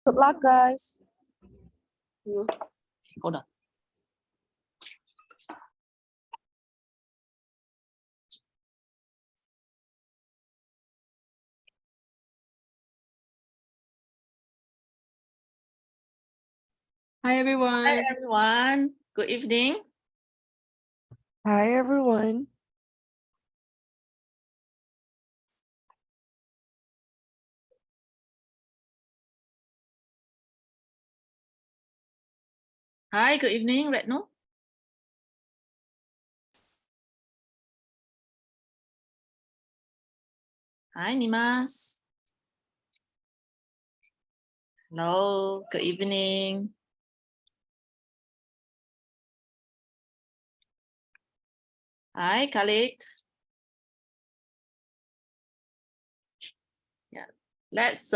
Good luck, guys. Hold on. Hi, everyone. Hi, everyone. Good evening. Hi, everyone. Hi, good evening, Retno. Hi, Nimas. Hello, good evening. Hi, Khalid. Yeah, let's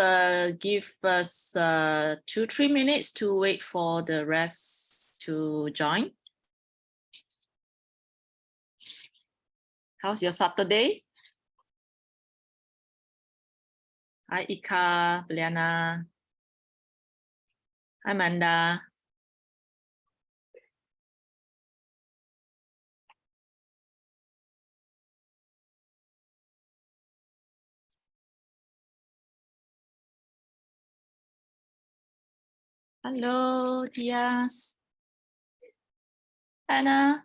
give us 2-3 minutes to wait for the rest to join. How's your Saturday? Hi, Ika, Beliana. Hi, Amanda. Hello, Diaz. Anna.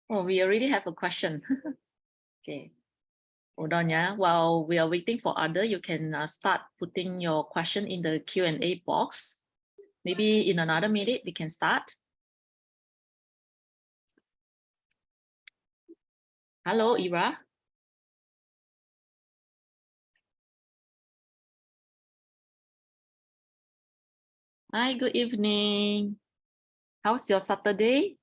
Oh, we already have a question. Okay. Hold on, yeah. While we are waiting for other, you can start putting your question in the Q&A box. Maybe in another minute, we can start. Hello, Ira. Hi, good evening. How's your Saturday?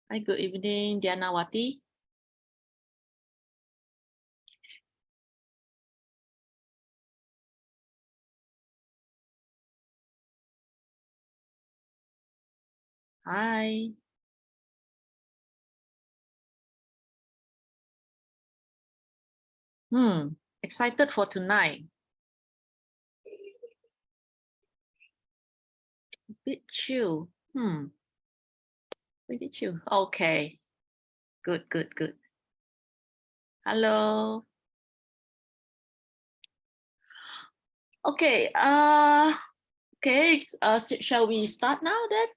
Hi, good evening, Diana Wati. Hi. Excited for tonight. A bit chill. Pretty chill. Okay. Good, good, good. Hello. Okay. Shall we start now then?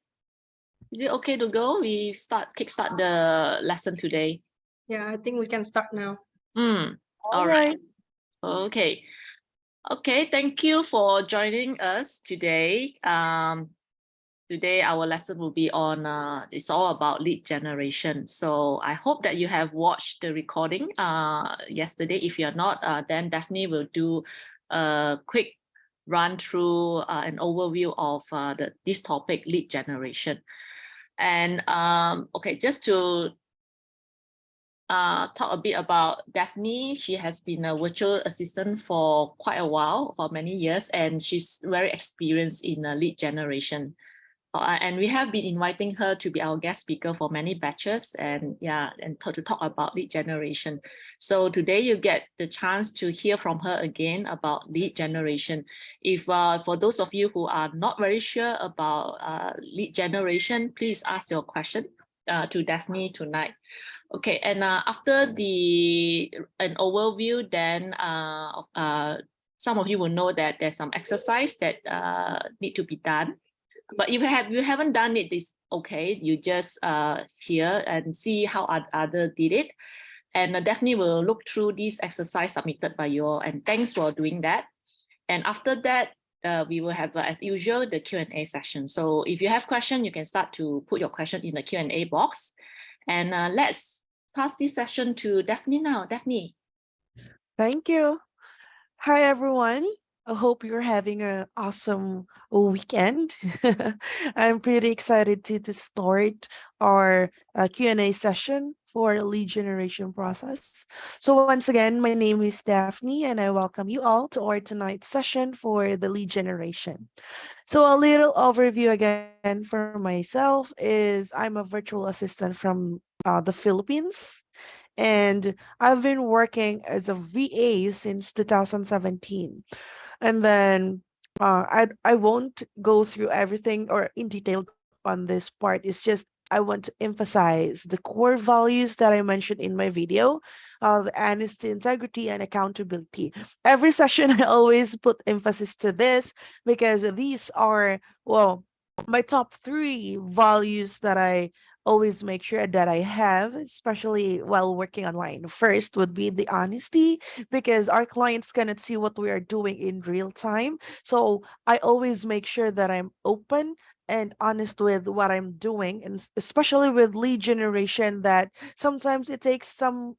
Is it okay to go? We kickstart the lesson today. Yeah, I think we can start now. All right. Okay. Okay, thank you for joining us today. Today our lesson will be on it's all about lead generation. So I hope that you have watched the recording yesterday. If you're not, then definitely we'll do a quick run through an overview of this topic, lead generation. And okay, just to talk a bit about Daphne. She has been a virtual assistant for quite a while, for many years, and she's very experienced in lead generation. And we have been inviting her to be our guest speaker for many batches, and to talk about lead generation. So today you get the chance to hear from her again about lead generation. If for those of you who are not very sure about lead generation, please ask your question to Daphne tonight. Okay, and after an overview, then some of you will know that there's some exercise that need to be done. But if you haven't done it, it's okay. You just hear and see how other did it. And definitely will look through this exercise submitted by you all. And thanks for doing that. And after that, we will have, as usual, the Q&A session. So if you have questions, you can start to put your question in the Q&A box. And let's pass this session to Daphne now. Daphne. Thank you. Hi, everyone. I hope you're having an awesome weekend. I'm pretty excited to start our Q&A session. for lead generation process. So once again, my name is Daphne and I welcome you all to our tonight's session for the lead generation. So a little overview again for myself is I'm a virtual assistant from the Philippines, and I've been working as a VA since 2017. And then I won't go through everything or in detail on this part. It's just I want to emphasize the core values that I mentioned in my video of honesty, integrity, and accountability. Every session, I always put emphasis to this because these are, well, my top three values that I always make sure that I have, especially while working online. First would be the honesty, because our clients cannot see what we are doing in real time. So I always make sure that I'm open and honest with what I'm doing, and especially with lead generation, that sometimes it takes some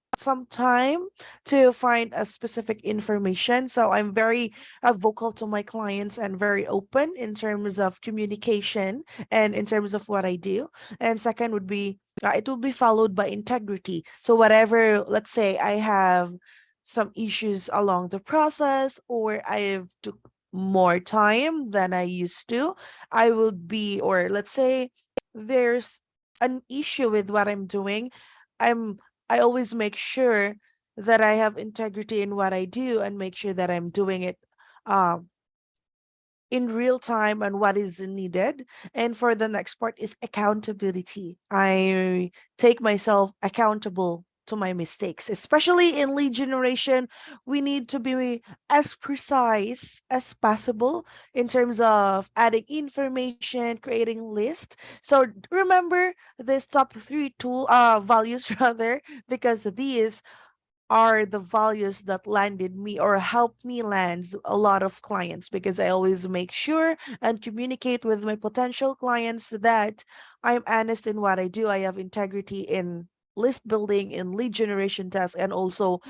time to find a specific information. So I'm very vocal to my clients and very open in terms of communication and in terms of what I do. And second would be it will be followed by integrity. So whatever, let's say I have some issues along the process, or I took more time than I used to, I would be, or let's say there's an issue with what I'm doing, I'm I always make sure that I have integrity in what I do and make sure that I'm doing it um in real time and what is needed. And for the next part is accountability. I take myself accountable to my mistakes, especially in lead generation. We need to be as precise as possible in terms of adding information, creating list. So remember this top three tool values rather, because these are the values that landed me or helped me land a lot of clients, because I always make sure and communicate with my potential clients that I'm honest in what I do. I have integrity in list building, in lead generation tasks, and also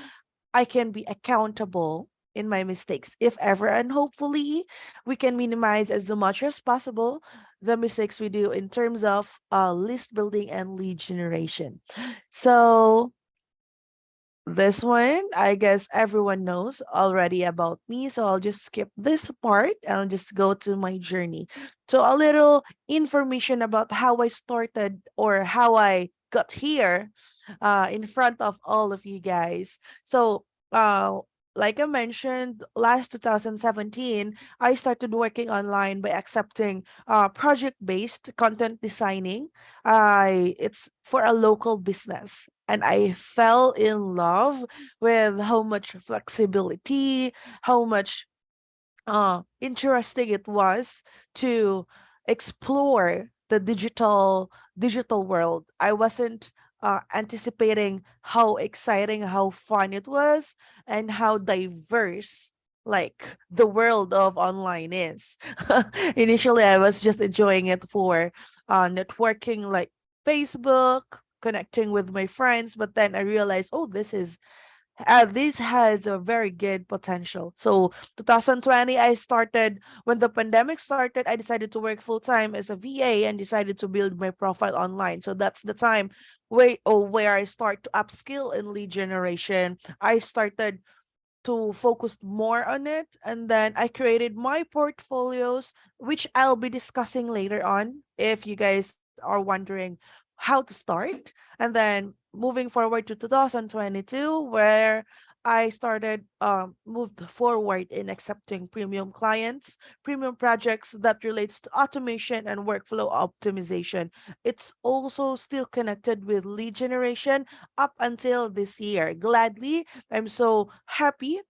I can be accountable in my mistakes if ever. And hopefully, we can minimize as much as possible the mistakes we do in terms of list building and lead generation. So, this one, I guess everyone knows already about me, so I'll just skip this part and I'll just go to my journey. So, a little information about how I started or how I got here in front of all of you guys. So, uh, like I mentioned, last 2017, I started working online by accepting project-based content designing. It's for a local business, and I fell in love with how much flexibility, how much interesting it was to explore the digital world. I wasn't anticipating how exciting, how fun it was, and how diverse like the world of online is. Initially, I was just enjoying it for networking, like Facebook, connecting with my friends, but then I realized, oh, this has a very good potential. So 2020, I started when the pandemic started. I decided to work full time as a VA and decided to build my profile online. So that's the time where I start to upskill in lead generation. I started to focus more on it, and then I created my portfolios, which I'll be discussing later on if you guys are wondering how to start. And then moving forward to 2022, where I started moved forward in accepting premium clients, premium projects that relates to automation and workflow optimization. It's also still connected with lead generation up until this year. Gladly, I'm so happy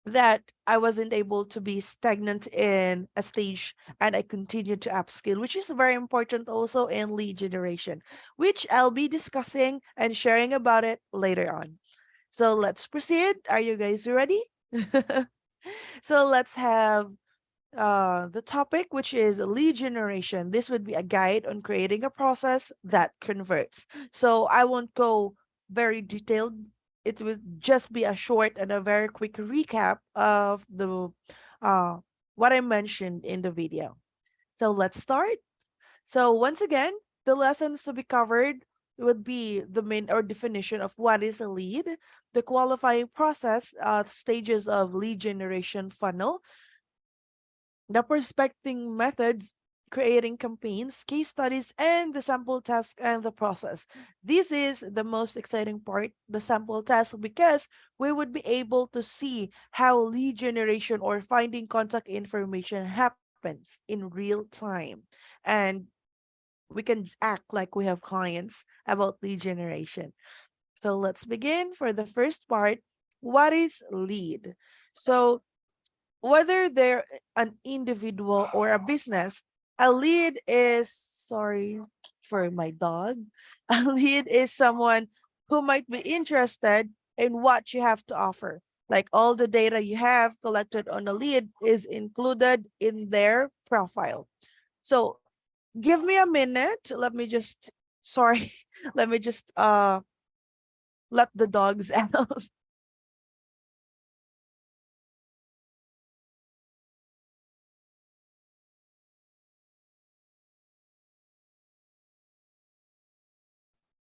that I wasn't able to be stagnant in a stage, and I continued to upskill, which is very important also in lead generation, which I'll be discussing and sharing about it later on. So let's proceed. Are you guys ready? So let's have the topic, which is lead generation. This would be a guide on creating a process that converts. So I won't go very detailed. It will just be a short and a very quick recap of the uh what I mentioned in the video. So let's start. So once again, the lessons to be covered would be the main or definition of what is a lead, the qualifying process, stages of lead generation funnel, the prospecting methods, creating campaigns, case studies, and the sample task and the process. This is the most exciting part, the sample task, because we would be able to see how lead generation or finding contact information happens in real time. And we can act like we have clients about lead generation. So let's begin for the first part. What is lead? So whether they're an individual or a business, a lead is, sorry for my dog, a lead is someone who might be interested in what you have to offer. Like all the data you have collected on a lead is included in their profile. So give me a minute. Let me just, sorry, let me just let the dogs out.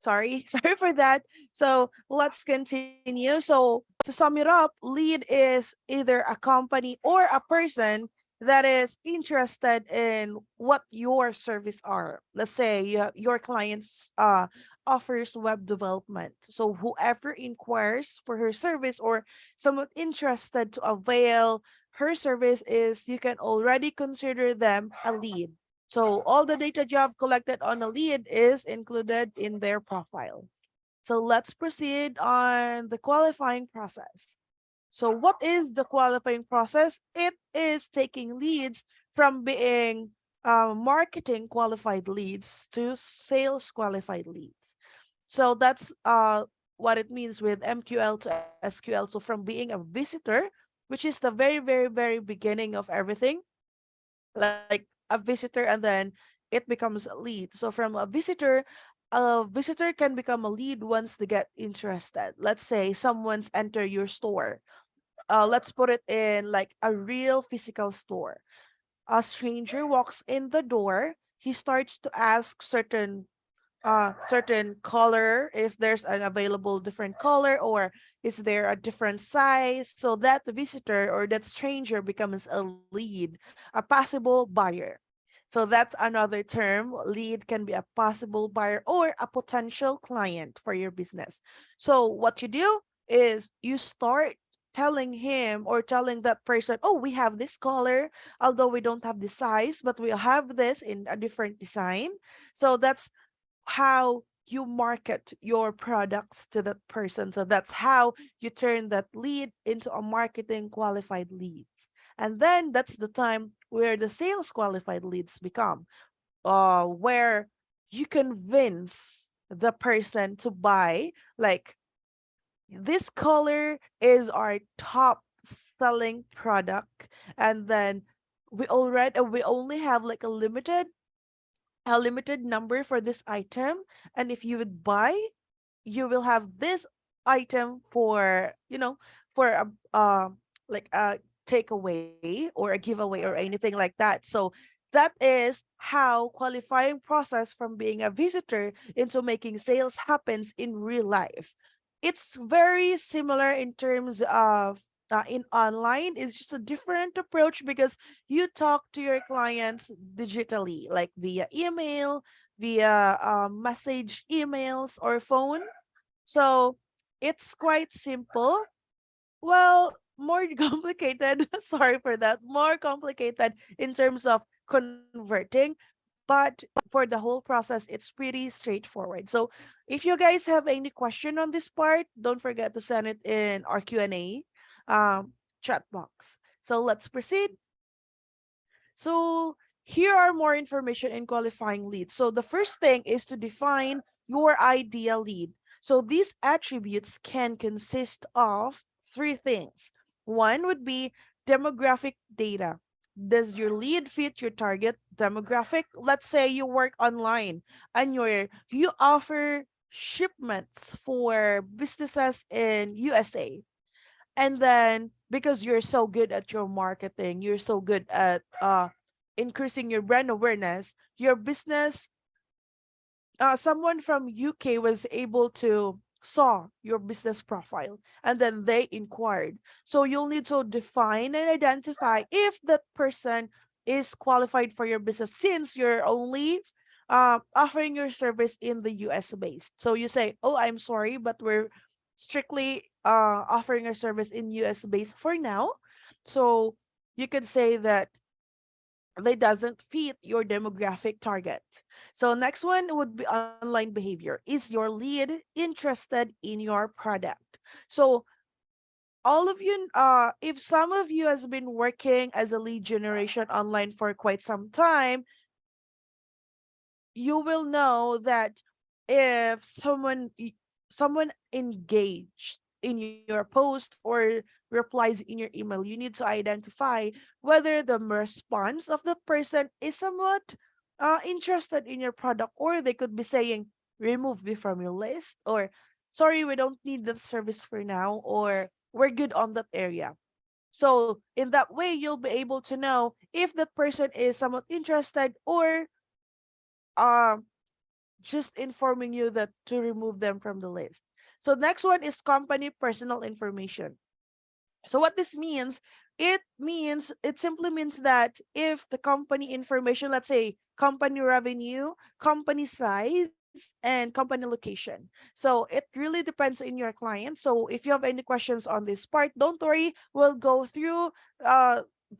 Sorry, sorry for that. So let's continue. So to sum it up, lead is either a company or a person that is interested in what your service are. Let's say your clients offers web development. So whoever inquires for her service or someone interested to avail her service is, you can already consider them a lead. So all the data you have collected on a lead is included in their profile. So let's proceed on the qualifying process. So what is the qualifying process? It is taking leads from being marketing qualified leads to sales qualified leads. So that's what it means with MQL to SQL. So from being a visitor, which is the very, very, very beginning of everything, like a visitor, and then it becomes a lead. So from a visitor can become a lead once they get interested. Let's say someone's enter your store. Let's put it in like a real physical store. A stranger walks in the door. He starts to ask certain color, if there's an available different color, or is there a different size, so that the visitor or that stranger becomes a lead, a possible buyer. So that's another term. Lead can be a possible buyer or a potential client for your business. So what you do is you start telling him or telling that person, oh, we have this color, although we don't have the size, but we have this in a different design. So that's how you market your products to that person. So that's how you turn that lead into a marketing qualified leads. And then that's the time where the sales qualified leads become, where you convince the person to buy, like, this color is our top selling product, and then we only have like a limited number for this item, and if you would buy, you will have this item for, for a like a takeaway or a giveaway or anything like that. So that is how qualifying process from being a visitor into making sales happens in real life. It's very similar in terms of in online. It's just a different approach because you talk to your clients digitally, like via email, via message emails or phone. So it's quite simple. Well, more complicated. Sorry for that. More complicated in terms of converting, but for the whole process, it's pretty straightforward. So if you guys have any question on this part, don't forget to send it in our Q&A chat box. So let's proceed. So here are more information in qualifying leads. So the first thing is to define your ideal lead. So these attributes can consist of three things. One would be demographic data. Does your lead fit your target demographic? Let's say you work online and you offer shipments for businesses in USA. And then because you're so good at your marketing, you're so good at increasing your brand awareness, your business someone from UK was able to saw your business profile and then they inquired. So you'll need to define and identify if that person is qualified for your business since you're only offering your service in the US based. So you say, oh, I'm sorry, but we're strictly offering our service in US based for now. So you could say that they doesn't fit your demographic target. So next one would be online behavior. Is your lead interested in your product? So all of you, if some of you has been working as a lead generation online for quite some time, you will know that if someone engaged in your post or replies in your email, you need to identify whether the response of that person is somewhat interested in your product, or they could be saying remove me from your list, or sorry, we don't need that service for now, or we're good on that area. So in that way, you'll be able to know if that person is somewhat interested, or um just informing you that to remove them from the list. So next one is company personal information. So what this means, it simply means that if the company information, let's say company revenue, company size, and company location. So it really depends in your client. So if you have any questions on this part, don't worry, we'll go through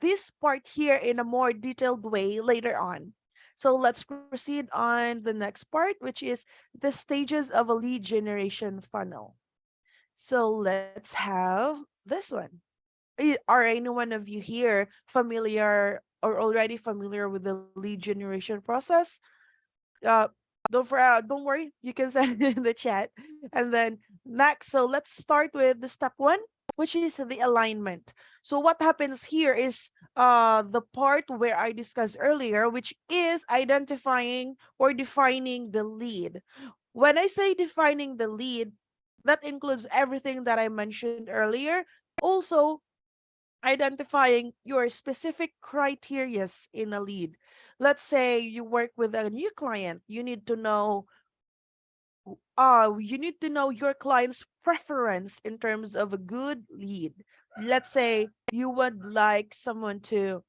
this part here in a more detailed way later on. So let's proceed on the next part, which is the stages of a lead generation funnel. So let's have this one. Are any one of you here familiar or already familiar with the lead generation process? Uh, don't worry, you can send it in the chat. And then next, so let's start with the step one, which is the alignment. So what happens here is the part where I discussed earlier, which is identifying or defining the lead. When I say defining the lead, that includes everything that I mentioned earlier. Also, identifying your specific criterias in a lead. Let's say you work with a new client, you need to know your client's preference in terms of a good lead. Let's say you would like someone to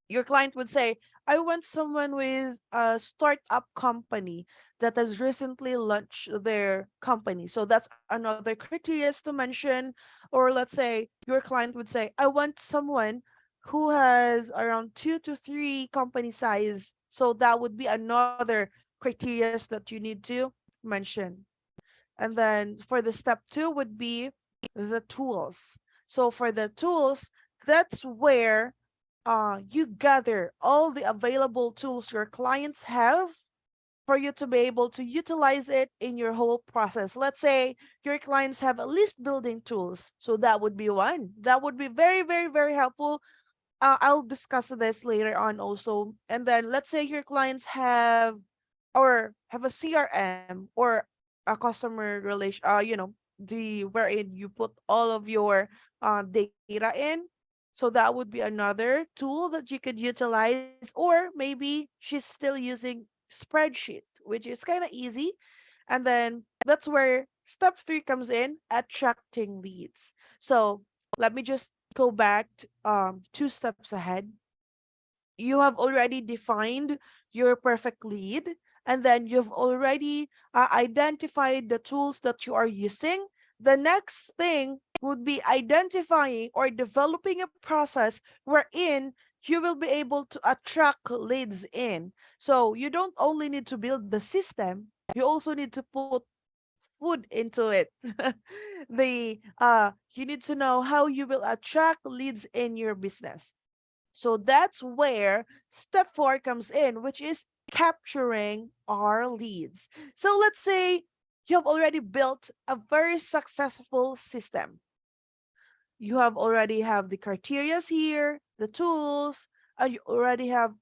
your client would say, I want someone with a startup company that has recently launched their company. So that's another criteria to mention. Or let's say your client would say, I want someone who has around 2 to 3 company size. So that would be another criteria that you need to mention. And then for the step two would be the tools. So for the tools, that's where you gather all the available tools your clients have for you to be able to utilize it in your whole process. Let's say your clients have a list building tools. So that would be one. That would be very, very, very helpful. I'll discuss this later on also. And then let's say your clients have a CRM or a customer relation, the wherein you put all of your data in. So that would be another tool that you could utilize, or maybe she's still using spreadsheet, which is kind of easy. And then that's where step three comes in, attracting leads. So let me just go back 2 steps ahead. You have already defined your perfect lead, and then you've already identified the tools that you are using. The next thing would be identifying or developing a process wherein you will be able to attract leads in. So you don't only need to build the system, you also need to put food into it. The You need to know how you will attract leads in your business. So that's where step four comes in, which is capturing our leads. So let's say you have already built a very successful system. You have already have the criterias here, the tools, and you already have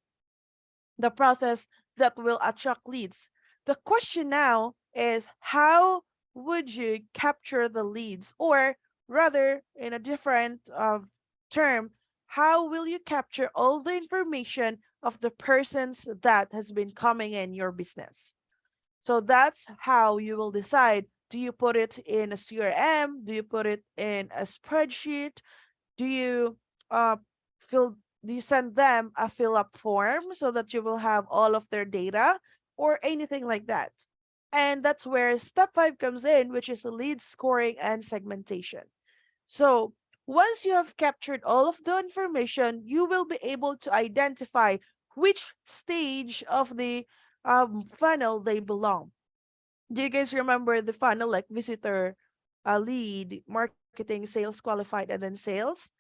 the process that will attract leads. The question now is how would you capture the leads? Or rather, in a different term, how will you capture all the information of the persons that has been coming in your business? So that's how you will decide. Do you put it in a CRM? Do you put it in a spreadsheet? Do you uh fill do you send them a fill up form so that you will have all of their data or anything like that? And that's where step 5 comes in, which is lead scoring and segmentation. So once you have captured all of the information, you will be able to identify which stage of the funnel they belong. Do you guys remember the funnel like visitor, lead, marketing, sales, qualified, and then sales?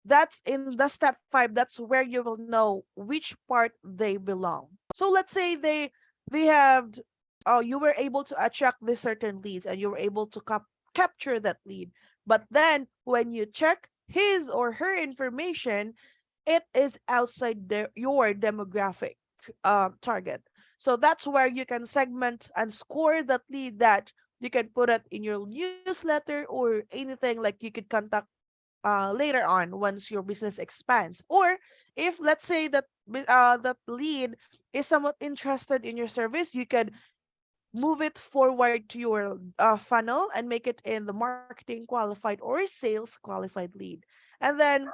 That's in the step 5. That's where you will know which part they belong. So let's say they have you were able to attract this certain leads and you were able to capture that lead. But then when you check his or her information, it is outside your demographic target. So that's where you can segment and score that lead, that you can put it in your newsletter or anything, like you could contact later on once your business expands. Or if let's say that that lead is somewhat interested in your service, you could move it forward to your funnel and make it in the marketing qualified or sales qualified lead. And then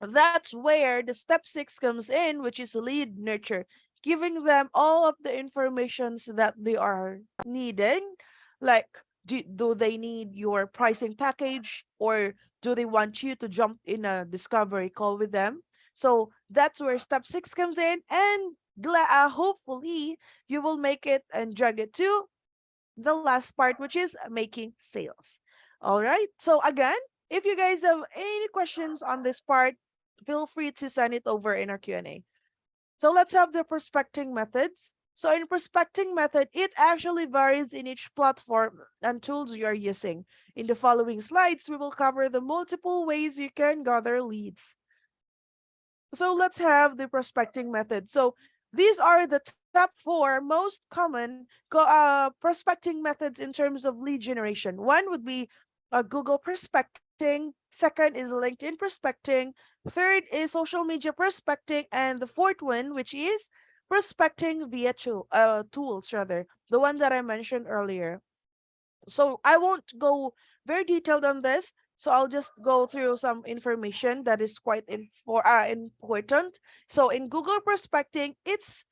that's where the step 6 comes in, which is lead nurture, giving them all of the informations that they are needing. Like, do they need your pricing package, or do they want you to jump in a discovery call with them? So that's where step 6 comes in. And hopefully you will make it and drag it to the last part, which is making sales. All right. So again, if you guys have any questions on this part, feel free to send it over in our Q&A. So let's have the prospecting methods. So in prospecting method, it actually varies in each platform and tools you are using. In the following slides, we will cover the multiple ways you can gather leads. So let's have the prospecting method. So these are the top 4 most common prospecting methods in terms of lead generation. One would be Google prospecting. Second is LinkedIn prospecting. Third is social media prospecting. And the fourth one, which is prospecting via tools, rather, the one that I mentioned earlier. So I won't go very detailed on this. So I'll just go through some information that is quite important. So in Google prospecting, it's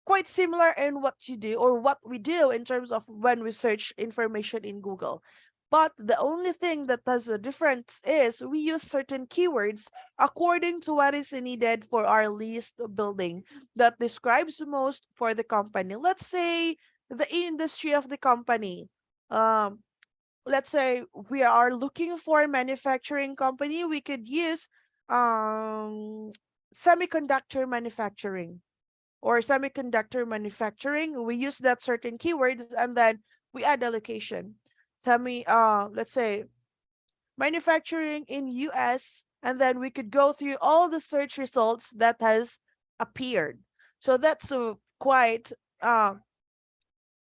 quite similar in what you do or what we do in terms of when we search information in Google. But the only thing that does a difference is we use certain keywords according to what is needed for our list building that describes most for the company. Let's say the industry of the company. Um, let's say we are looking for a manufacturing company, we could use um, semiconductor manufacturing or semiconductor manufacturing. We use that certain keywords and then we add a location. Let's say manufacturing in US, and then we could go through all the search results that has appeared. So that's a quite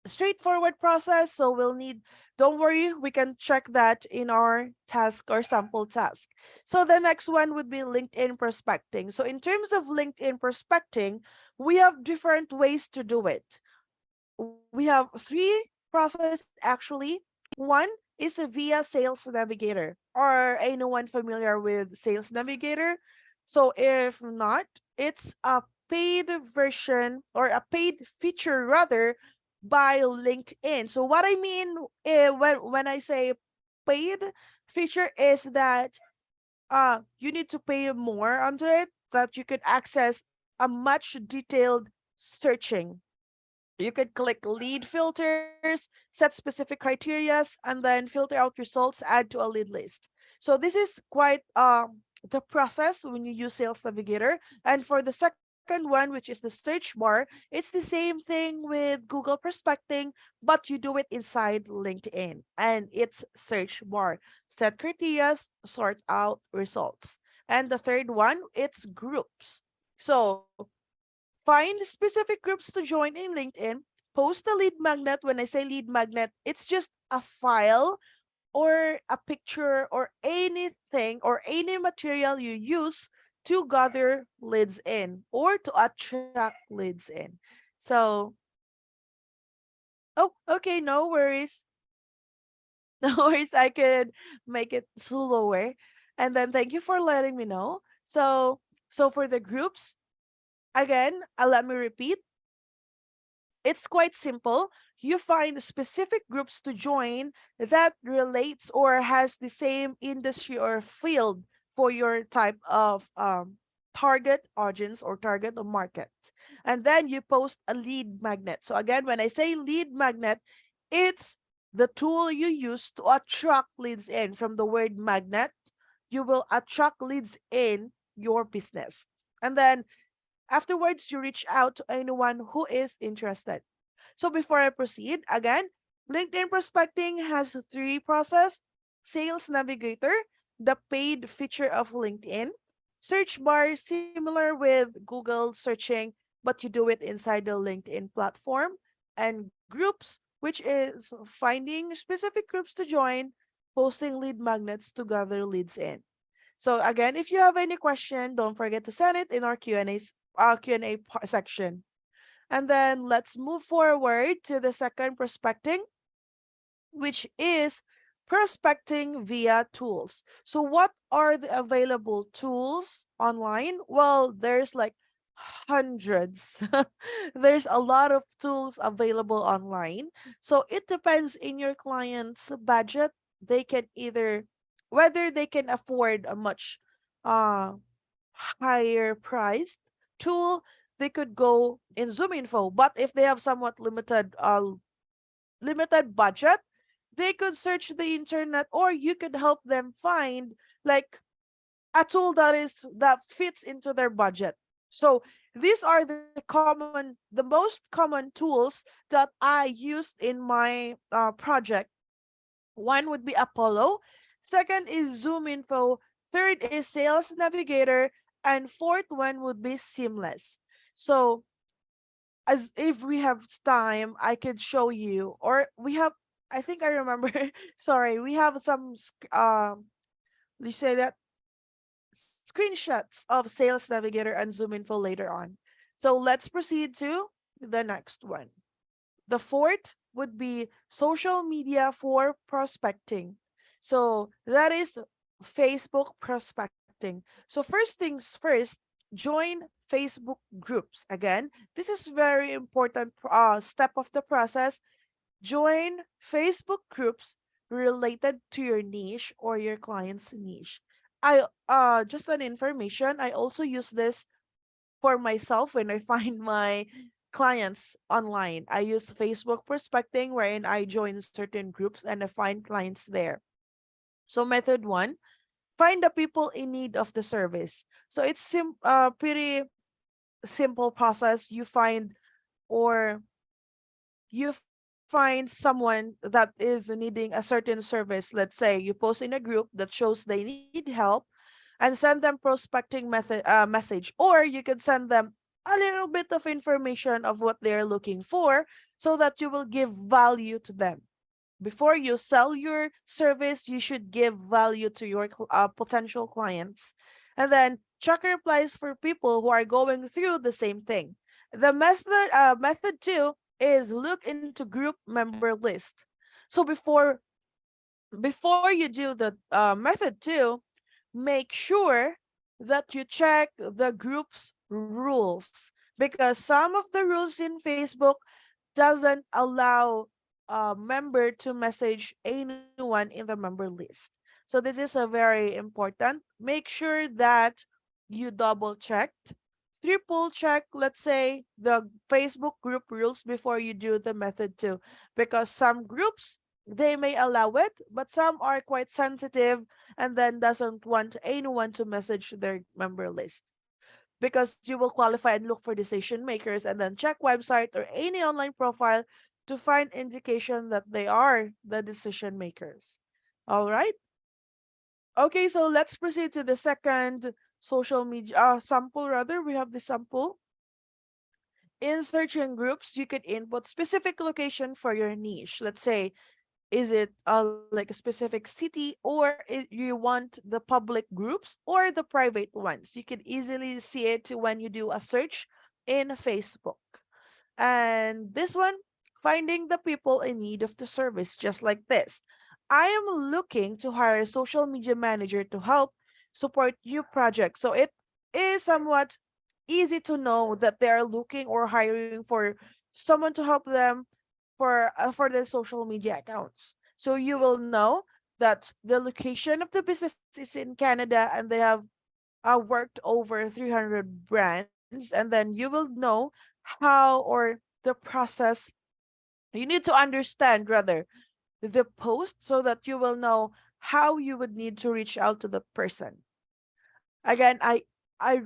straightforward process. So we'll need, don't worry, we can check that in our task or sample task. So the next one would be LinkedIn prospecting. So in terms of LinkedIn prospecting, we have different ways to do it. We have 3 process actually. One is a via Sales Navigator, or anyone familiar with Sales Navigator. So if not, it's a paid version or a paid feature rather by LinkedIn. So what I mean when I say paid feature is that you need to pay more onto it, that you could access a much detailed searching. You could click lead filters, set specific criterias, and then filter out results, add to a lead list. So this is quite the process when you use Sales Navigator. And for the second one, which is the search bar, it's the same thing with Google prospecting, but you do it inside LinkedIn and it's search bar. Set criteria, sort out results. And the third one, it's groups. So find specific groups to join in LinkedIn, post a lead magnet. When I say lead magnet, it's just a file or a picture or anything or any material you use to gather leads in or to attract leads in. So Oh, okay, no worries. No worries, I could make it slower. And then thank you for letting me know. So for the groups, again, let me repeat. It's quite simple. You find specific groups to join that relates or has the same industry or field for your type of target audience or target market. And then you post a lead magnet. So again, when I say lead magnet, it's the tool you use to attract leads in. From the word magnet, you will attract leads in your business. And then afterwards, you reach out to anyone who is interested. So before I proceed, again, LinkedIn prospecting has three process: Sales Navigator, the paid feature of LinkedIn; search bar, similar with Google searching, but you do it inside the LinkedIn platform; and groups, which is finding specific groups to join, posting lead magnets to gather leads in. So again, if you have any question, don't forget to send it in our Q&A section. And then let's move forward to the second prospecting, which is prospecting via tools. So what are the available tools online? Well, there's like hundreds. There's a lot of tools available online. So it depends in your client's budget. They can either whether they can afford a much uh higher priced tool, they could go in Zoom Info. But if they have somewhat limited budget, they could search the internet, or you could help them find like a tool that fits into their budget. So these are the most common tools that I used in my project. One would be Apollo, second is Zoom Info, third is Sales Navigator, and fourth one would be Seamless. So as if we have time, I could show you, or we have. I think I remember. Sorry, we have some. You say that screenshots of Sales Navigator and Zoom Info later on. So let's proceed to the next one. The fourth would be social media for prospecting. So that is Facebook prospecting. So first things first, join Facebook groups. Again, this is very important step of the process. Join Facebook groups related to your niche or your client's niche. I just an information, I also use this for myself when I find my clients online. I use Facebook prospecting wherein I join certain groups and I find clients there. So method one, find the people in need of the service. So it's pretty simple process. Or you find someone that is needing a certain service. Let's say you post in a group that shows they need help, and send them prospecting message, or you can send them a little bit of information of what they're looking for, so that you will give value to them. Before you sell your service, you should give value to your potential clients. And then check replies for people who are going through the same thing. The method two is look into group member list. So before you do the method two, make sure that you check the group's rules, because some of the rules in Facebook doesn't allow a member to message anyone in the member list. So this is a very important. Make sure that you double checked, triple check, let's say, the Facebook group rules before you do the method two, because some groups they may allow it, but some are quite sensitive and then doesn't want anyone to message their member list, because you will qualify and look for decision makers and then check website or any online profile to find indication that they are the decision makers. All right. Okay, so let's proceed to the second social media sample. Rather, we have the sample. In searching groups, you could input specific location for your niche. Let's say, is it like a specific city, or you want the public groups or the private ones? You can easily see it when you do a search in Facebook. And this one, finding the people in need of the service, just like this. I am looking to hire a social media manager to help support your project. So it is somewhat easy to know that they are looking or hiring for someone to help them for their social media accounts. So you will know that the location of the business is in Canada and they have worked over 300 brands, and then you will know how or the process. You need to understand rather the post so that you will know how you would need to reach out to the person. Again, I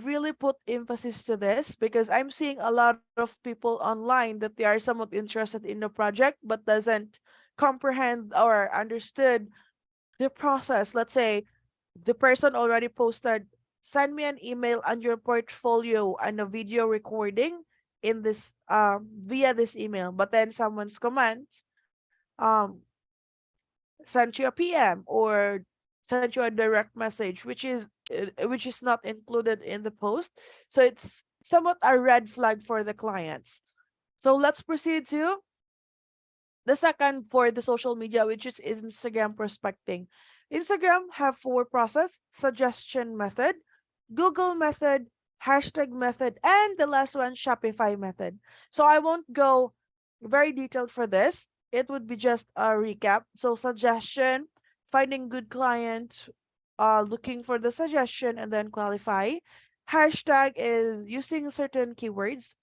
really put emphasis to this because I'm seeing a lot of people online that they are somewhat interested in the project but doesn't comprehend or understood the process. Let's say the person already posted, send me an email and your portfolio and a video recording in this via this email, but then someone's comments um sent you a PM or sent you a direct message, which is not included in the post. So it's somewhat a red flag for the clients. So let's proceed to the second for the social media, which is Instagram prospecting. Instagram have four process: suggestion method, Google method, hashtag method, and the last one, Shopify method. So I won't go very detailed for this. It would be just a recap. So suggestion, finding good client, looking for the suggestion and then qualify. Hashtag is using certain keywords,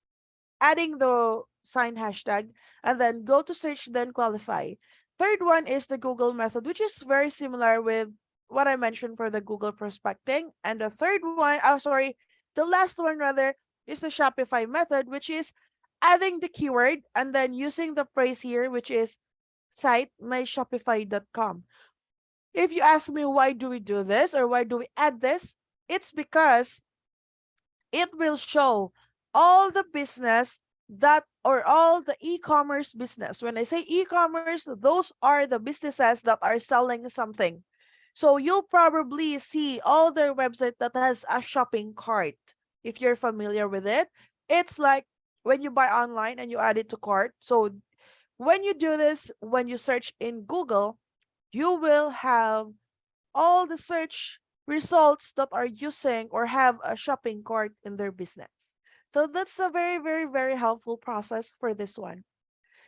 adding the sign hashtag, and then go to search, then qualify. Third one is the Google method, which is very similar with what I mentioned for the Google prospecting. And the third one, oh, sorry, the last one rather, is the Shopify method, which is adding the keyword and then using the phrase here, which is site myshopify.com. If you ask me why do we do this or why do we add this, it's because it will show all the business that or all the e-commerce business. When I say e-commerce, those are the businesses that are selling something. So you'll probably see all their website that has a shopping cart. If you're familiar with it, it's like when you buy online and you add it to cart. So when you do this, when you search in Google, you will have all the search results that are using or have a shopping cart in their business. So that's a very, very, very helpful process for this one.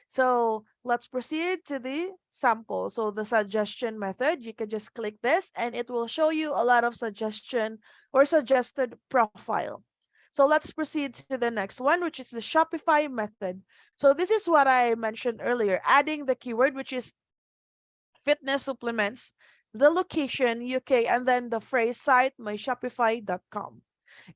So let's proceed to the sample. So the suggestion method, you can just click this and it will show you a lot of suggestion or suggested profile. So let's proceed to the next one, which is the Shopify method. So this is what I mentioned earlier, adding the keyword, which is fitness supplements, the location, UK, and then the phrase site myshopify.com.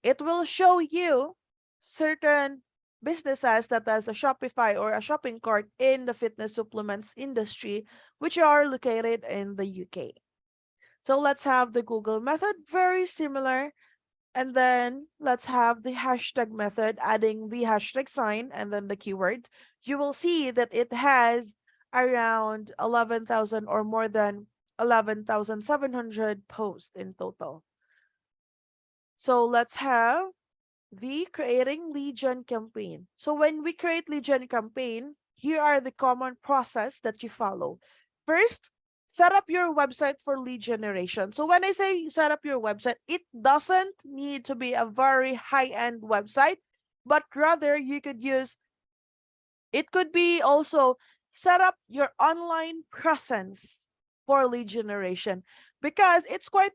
It will show you certain businesses that has a Shopify or a shopping cart in the fitness supplements industry, which are located in the UK. So let's have the Google method, very similar. And then let's have the hashtag method, adding the hashtag sign and then the keyword. You will see that it has around 11,000 or more than 11,700 posts in total. So let's have the creating lead gen campaign. So when we create lead gen campaign, here are the common process that you follow. First, set up your website for lead generation. So when I say set up your website, it doesn't need to be a very high-end website, but rather you could use, it could be also set up your online presence for lead generation because it's quite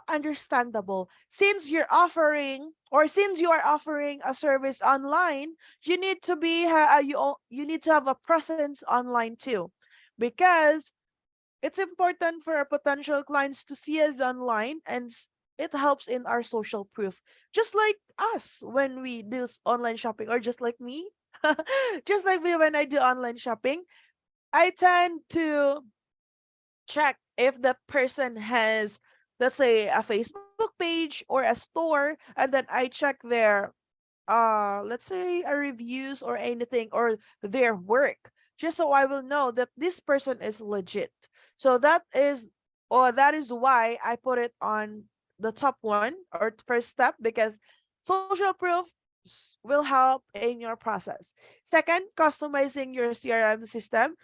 understandable. Since you're offering or since you are offering a service online, you need to be you need to have a presence online too, because it's important for our potential clients to see us online, and it helps in our social proof. Just like us when we do online shopping, or just like me, just like me when I do online shopping, I tend to check if that person has, let's say, a Facebook page or a store, and then I check their let's say a reviews or anything or their work, just so I will know that this person is legit. So that is why I put it on the top one or first step, because social proof will help in your process. Second, customizing your CRM system.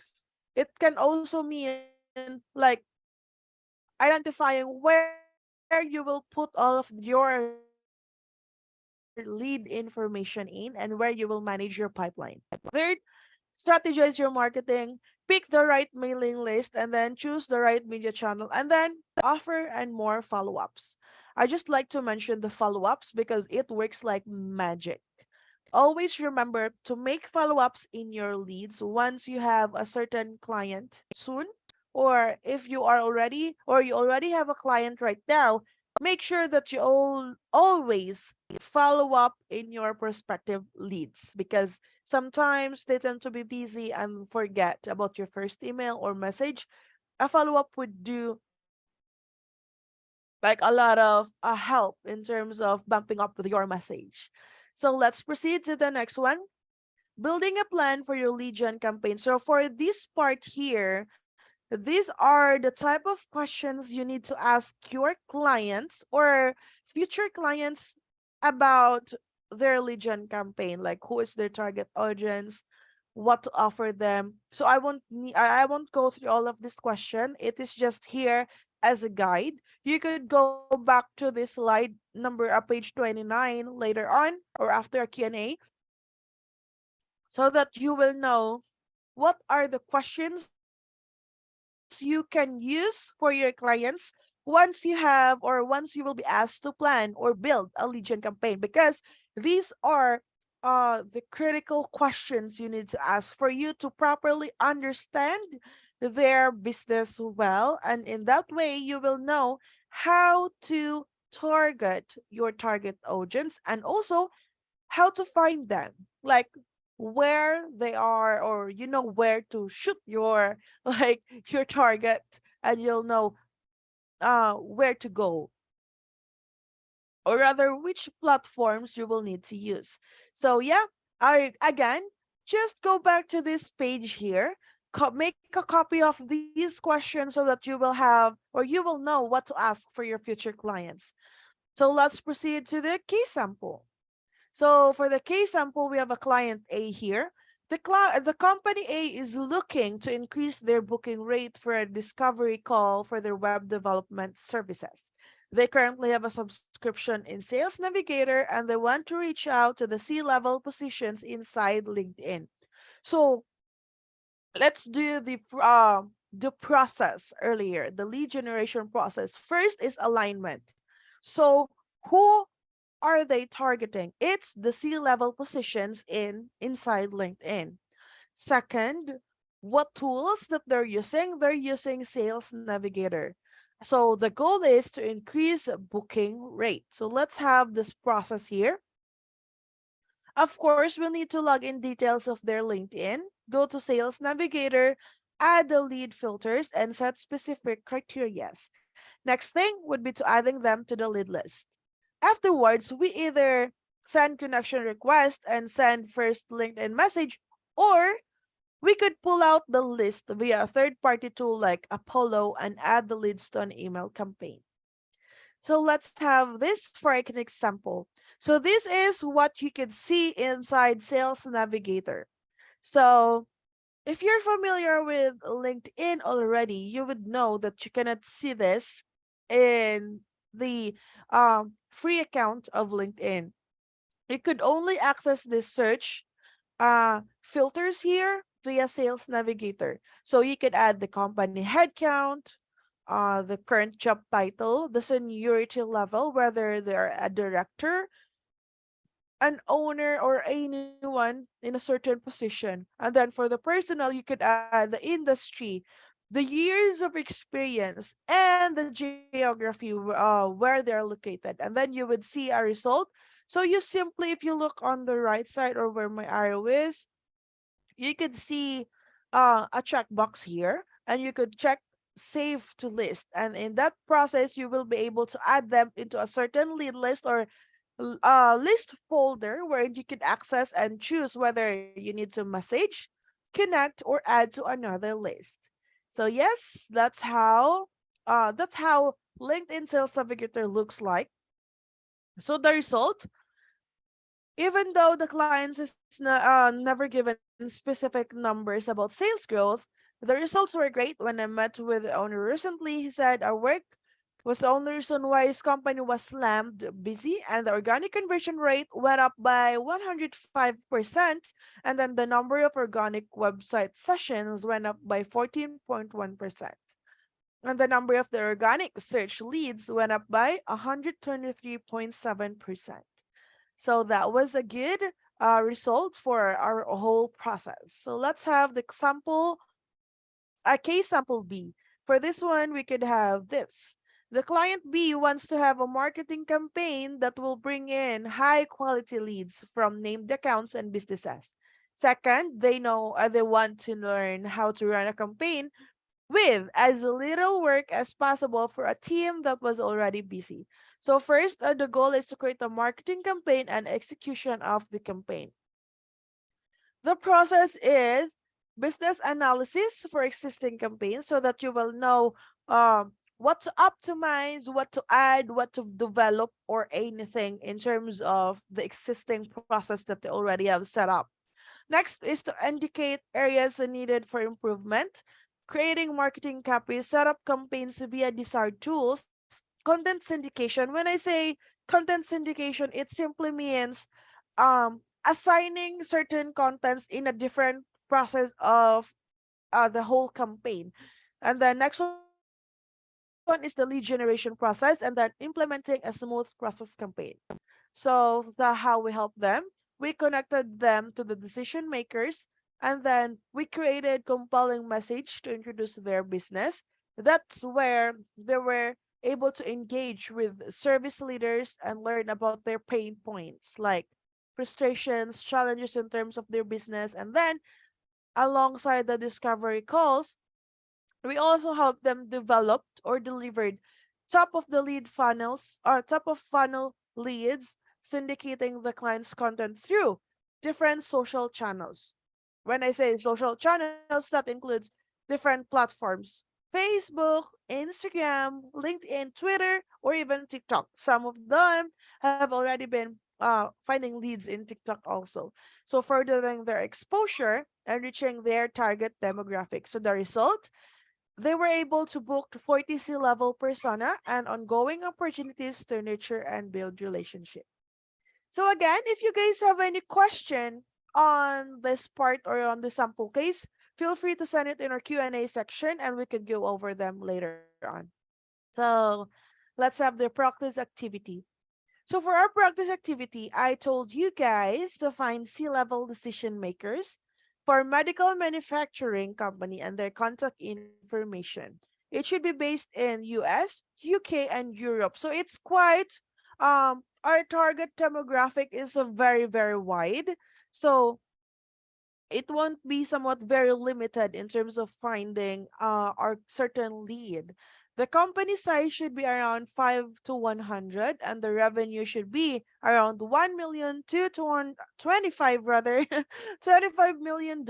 It can also mean like identifying where you will put all of your lead information in and where you will manage your pipeline. Third, strategize your marketing, pick the right mailing list, and then choose the right media channel, and then offer and more follow-ups. I just like to mention the follow-ups because it works like magic. Always remember to make follow-ups in your leads once you have a certain client soon, or if you are already or you already have a client right now. Make sure that you always follow up in your prospective leads because sometimes they tend to be busy and forget about your first email or message. A follow-up would do like a lot of help in terms of bumping up with your message. So let's proceed to the next one. Building a plan for your lead gen campaign. So for this part here, these are the type of questions you need to ask your clients or future clients about their lead gen campaign, like who is their target audience, what to offer them. So I won't go through all of this question. It is just here as a guide. You could go back to this slide number page 29 later on or after a Q&A so that you will know what are the questions you can use for your clients once you have or once you will be asked to plan or build a lead gen campaign because these are the critical questions you need to ask for you to properly understand their business well, and in that way you will know how to target your target audience and also how to find them, like where they are, or you know where to shoot your like your target, and you'll know where to go, or rather which platforms you will need to use. So yeah, I again just go back to this page here, make a copy of these questions so that you will have or you will know what to ask for your future clients. So let's proceed to the case sample. So for the case sample, we have a client A here. The company A is looking to increase their booking rate for a discovery call for their web development services. They currently have a subscription in Sales Navigator and they want to reach out to the C-level positions inside LinkedIn. So let's do the process earlier, the lead generation process. First is alignment. So who are they targeting? It's the C-level positions inside LinkedIn. Second, what tools that they're using? They're using Sales Navigator. So the goal is to increase booking rate. So let's have this process here. Of course, we'll need to log in details of their LinkedIn, go to Sales Navigator, add the lead filters, and set specific criteria. Next thing would be to adding them to the lead list. Afterwards, we either send connection request and send first LinkedIn message, or we could pull out the list via a third-party tool like Apollo and add the leads to an email campaign. So let's have this for an example. So this is what you can see inside Sales Navigator. So if you're familiar with LinkedIn already, you would know that you cannot see this in the free account of LinkedIn. You could only access this search filters here via Sales Navigator. So you could add the company headcount, the current job title, the seniority level, whether they're a director, an owner, or anyone in a certain position. And then for the personal, you could add the industry, the years of experience, and the geography where they're located. And then you would see a result. So you simply, if you look on the right side or where my arrow is, you could see a checkbox here, and you could check save to list. And in that process, you will be able to add them into a certain lead list or list folder where you can access and choose whether you need to message, connect, or add to another list. So yes, that's how LinkedIn Sales Navigator looks like. So the result, Even though the clients is never given specific numbers about sales growth, the results were great. When I met with the owner recently, he said our work was the only reason why his company was slammed busy, and the organic conversion rate went up by 105%, and then the number of organic website sessions went up by 14.1%. And the number of the organic search leads went up by 123.7%. So that was a good result for our whole process. So let's have the sample, a case sample B. For this one, we could have this. The client B wants to have a marketing campaign that will bring in high quality leads from named accounts and businesses. Second, they want to learn how to run a campaign with as little work as possible for a team that was already busy. So first, the goal is to create a marketing campaign and execution of the campaign. The process is business analysis for existing campaigns so that you will know what to optimize, what to add, what to develop, or anything in terms of the existing process that they already have set up. Next is to indicate areas needed for improvement, creating marketing copies, set up campaigns via desired tools, content syndication. When I say content syndication, it simply means assigning certain contents in a different process of the whole campaign. And the next one is the lead generation process, and then implementing a smooth process campaign. So the how we help them, we connected them to the decision makers, and then we created compelling message to introduce their business. That's where they were able to engage with service leaders and learn about their pain points like frustrations, challenges in terms of their business, and then alongside the discovery calls, we also help them develop or delivered top of the lead funnels or top of funnel leads, syndicating the client's content through different social channels. When I say social channels, that includes different platforms: Facebook, Instagram, LinkedIn, Twitter, or even TikTok. Some of them have already been finding leads in TikTok also. So furthering their exposure and reaching their target demographic. So the result, they were able to book 40 C-level persona and ongoing opportunities to nurture and build relationship. So again, if you guys have any question on this part or on the sample case, feel free to send it in our Q&A section and we could go over them later on. So let's have the practice activity. So for our practice activity, I told you guys to find C-level decision makers for medical manufacturing company and their contact information. It should be based in US, UK, and Europe. So it's quite our target demographic is a very wide. So it won't be somewhat very limited in terms of finding our certain lead. The company size should be around 5 to 100, and the revenue should be around 1 million to 25 rather $25 million.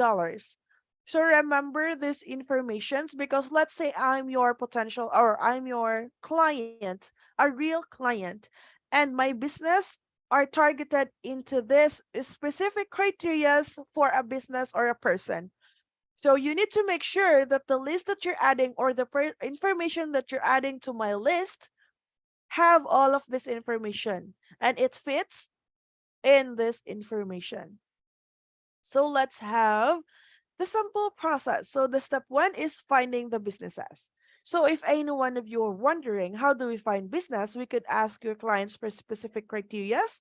So remember these informations because let's say I'm your potential or I'm your client, a real client, and my business are targeted into this specific criterias for a business or a person. So you need to make sure that the list that you're adding or the information that you're adding to my list have all of this information and it fits in this information. So let's have the sample process. So the step one is finding the businesses. So if any one of you are wondering how do we find business, we could ask your clients for specific criterias,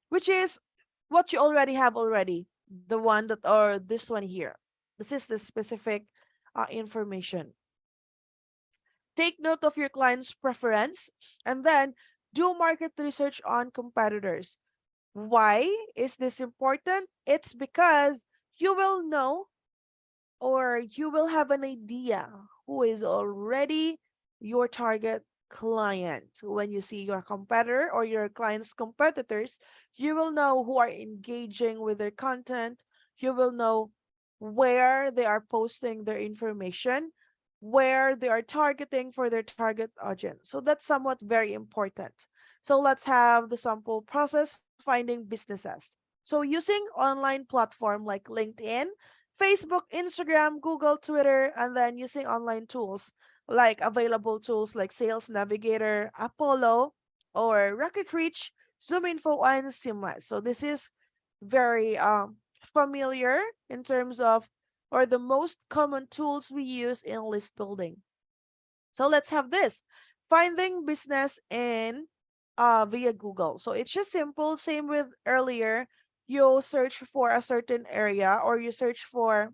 which is what you already have already. The one that or this one here. This is the specific information. Take note of your client's preference and then do market research on competitors. Why is this important? It's because you will know or you will have an idea who is already your target client. When you see your competitor or your client's competitors, you will know who are engaging with their content. You will know where they are posting their information, where they are targeting for their target audience. So that's somewhat very important. So let's have the sample process finding businesses. So using online platform like LinkedIn, Facebook, Instagram, Google, Twitter, and then using online tools like available tools like Sales Navigator, Apollo, or Rocket Reach, Zoom Info, and Simless. So this is very familiar in terms of or the most common tools we use in list building. So let's have this. Finding business in via Google. So it's just simple. Same with earlier. You search for a certain area or you search for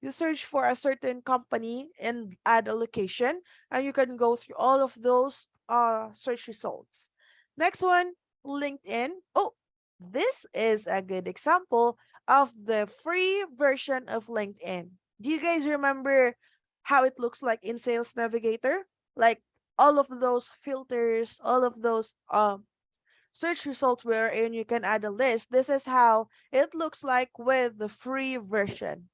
a certain company and add a location, and you can go through all of those search results. Next one, LinkedIn. Oh, this is a good example of the free version of LinkedIn. Do you guys remember how it looks like in Sales Navigator? Like all of those filters, all of those search results wherein you can add a list. This is how it looks like with the free version.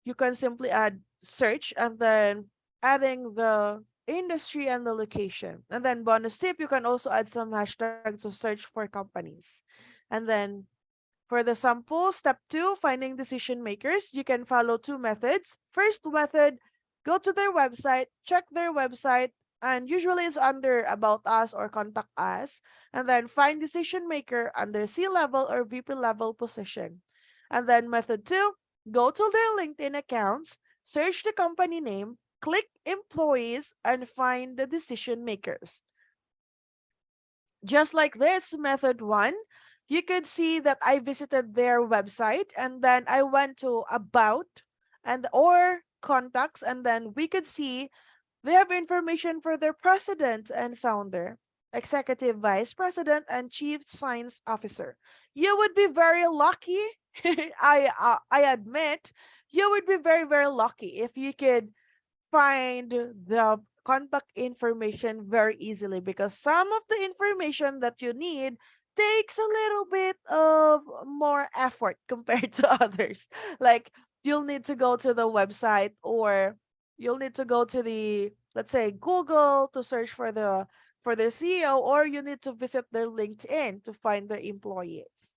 You can simply add search and then adding the industry and the location. And then bonus tip, you can also add some hashtags to search for companies. And then for the sample, step 2, finding decision makers, you can follow 2 methods. First method, go to their website, check their website, and usually it's under about us or contact us. And then find decision maker under C level or VP level position. And then method 2, go to their LinkedIn accounts, search the company name, click employees, and find the decision makers. Just like this, method 1, you could see that I visited their website and then I went to about and or contacts, and then we could see they have information for their president and founder, executive vice president, and chief science officer. You would be very lucky. I admit you would be very very lucky if you could find the contact information very easily, because some of the information that you need takes a little bit of more effort compared to others. Like you'll need to go to the website, or you'll need to go to the, let's say, Google to search for their CEO, or you need to visit their LinkedIn to find their employees.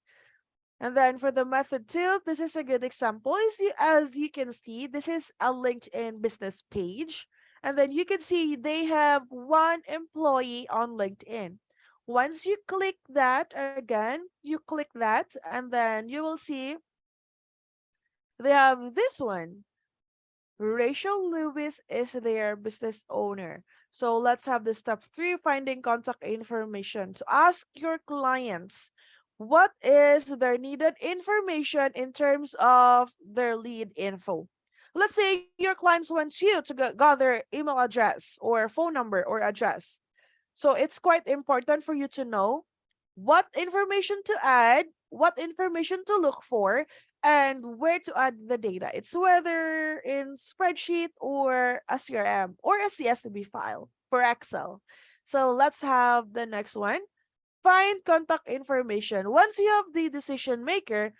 And then for the method 2, this is a good example. As you can see, this is a LinkedIn business page. And then you can see they have 1 employee on LinkedIn. Once you click that again, you click that, and then you will see they have this one. Rachel Lewis is their business owner. So let's have the step 3, finding contact information. To ask your clients what is their needed information in terms of their lead info. Let's say your clients wants you to gather email address or phone number or address. So it's quite important for you to know what information to add, what information to look for, and where to add the data. It's whether in spreadsheet or a CRM or a CSV file for Excel. So let's have the next one. Find contact information. Once you have the decision maker,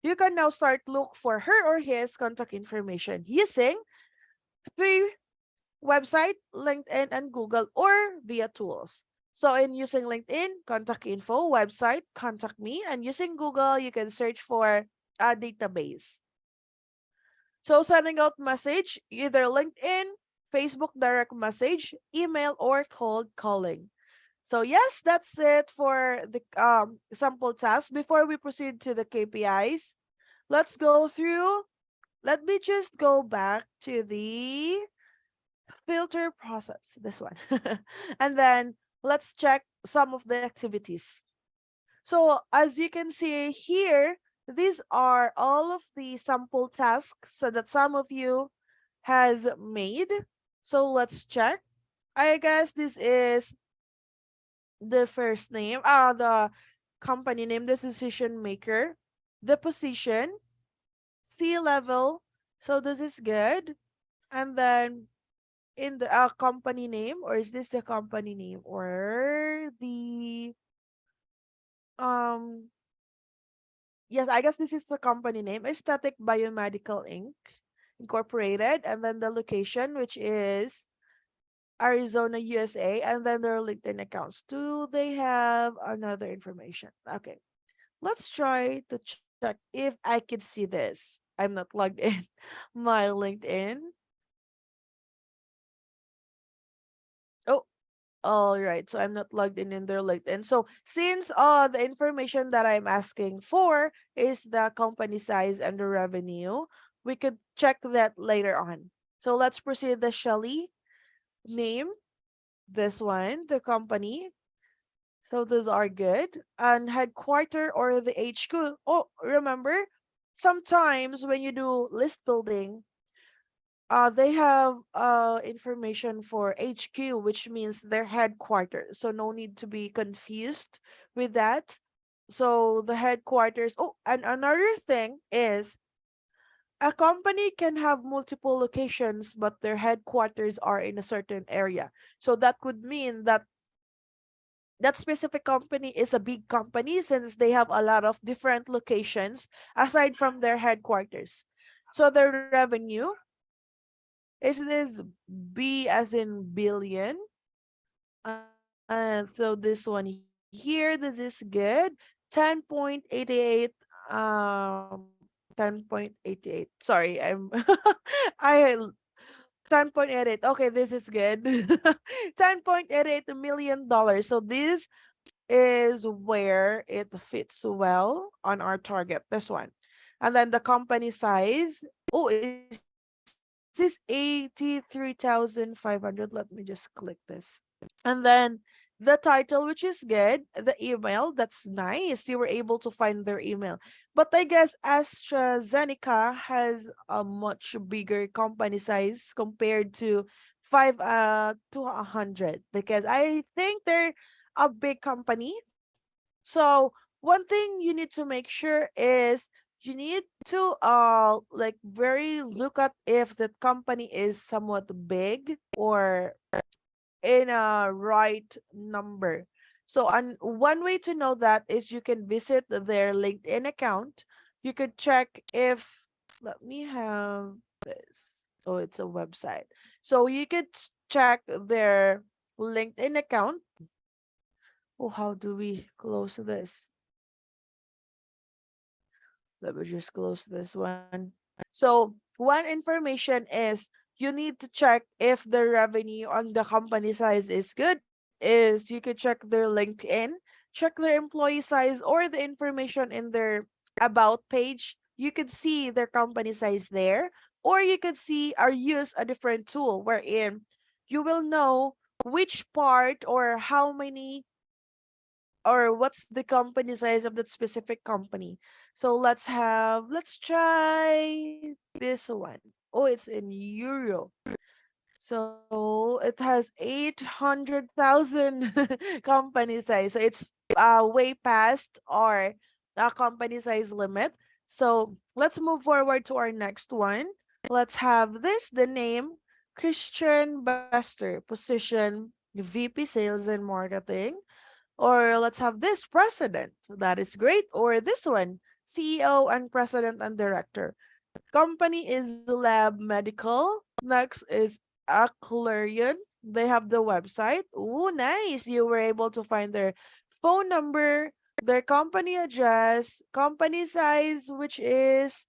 you can now start look for her or his contact information using 3 website, LinkedIn, and Google, or via tools. So in using LinkedIn, contact info, website, contact me, and using Google, you can search for a database. So sending out message, either LinkedIn, Facebook direct message, email, or cold calling. So yes, that's it for the sample task. Before we proceed to the KPIs, let's go through. Let me just go back to the filter process, this one. And then let's check some of the activities. So as you can see here, these are all of the sample tasks so that some of you has made. So let's check. I guess this is the first name, the company name, the decision maker, the position, C level. So this is good. And then in the company name, or is this the company name or the um yes, I guess this is the company name, Aesthetic Biomedical Inc. Incorporated, and then the location, which is Arizona, USA, and then their LinkedIn accounts. Do they have another information? Okay. let's try to check if I could see this. I'm not logged in my LinkedIn. Oh, all right. So I'm not logged in their LinkedIn. So since the information that I'm asking for is the company size and the revenue, we could check that later on. So let's proceed the Shelly name, this one, the company. So those are good. And headquarter or the HQ. Oh, remember, sometimes when you do list building, they have information for HQ, which means their headquarters. So no need to be confused with that. So the headquarters. Oh, and another thing is a company can have multiple locations, but their headquarters are in a certain area. So that would mean that that specific company is a big company since they have a lot of different locations aside from their headquarters. So their revenue is this B as in billion. And so this one here, this is good. 10.88 10.88. Sorry, I'm I 10.88. Okay, this is good. $10.88 million. So this is where it fits well on our target, this one. And then the company size, oh, is this 83,500? Let me just click this. And then the title, which is good, the email, that's nice. You were able to find their email. But I guess AstraZeneca has a much bigger company size compared to 100 because I think they're a big company. So one thing you need to make sure is you need to like very look at if that company is somewhat big or in a right number. So one way to know that is you can visit their LinkedIn account. You could check if, let me have this. Oh, it's a website. So you could check their LinkedIn account. Oh, how do we close this? Let me just close this one. So one information is you need to check if the revenue on the company size is good is you could check their LinkedIn, check their employee size or the information in their about page. You could see their company size there, or you could see or use a different tool wherein you will know which part or how many or what's the company size of that specific company. So let's try this one. Oh, it's in euro. So it has 800,000 company size. So it's way past our company size limit. So let's move forward to our next one. Let's have this, the name Christian Bester, position VP Sales and Marketing. Or let's have this president. That is great. Or this one, CEO and president and director. Company is Lab Medical. Next is Aclarion. They have the website. Oh, nice. You were able to find their phone number, their company address, company size, which is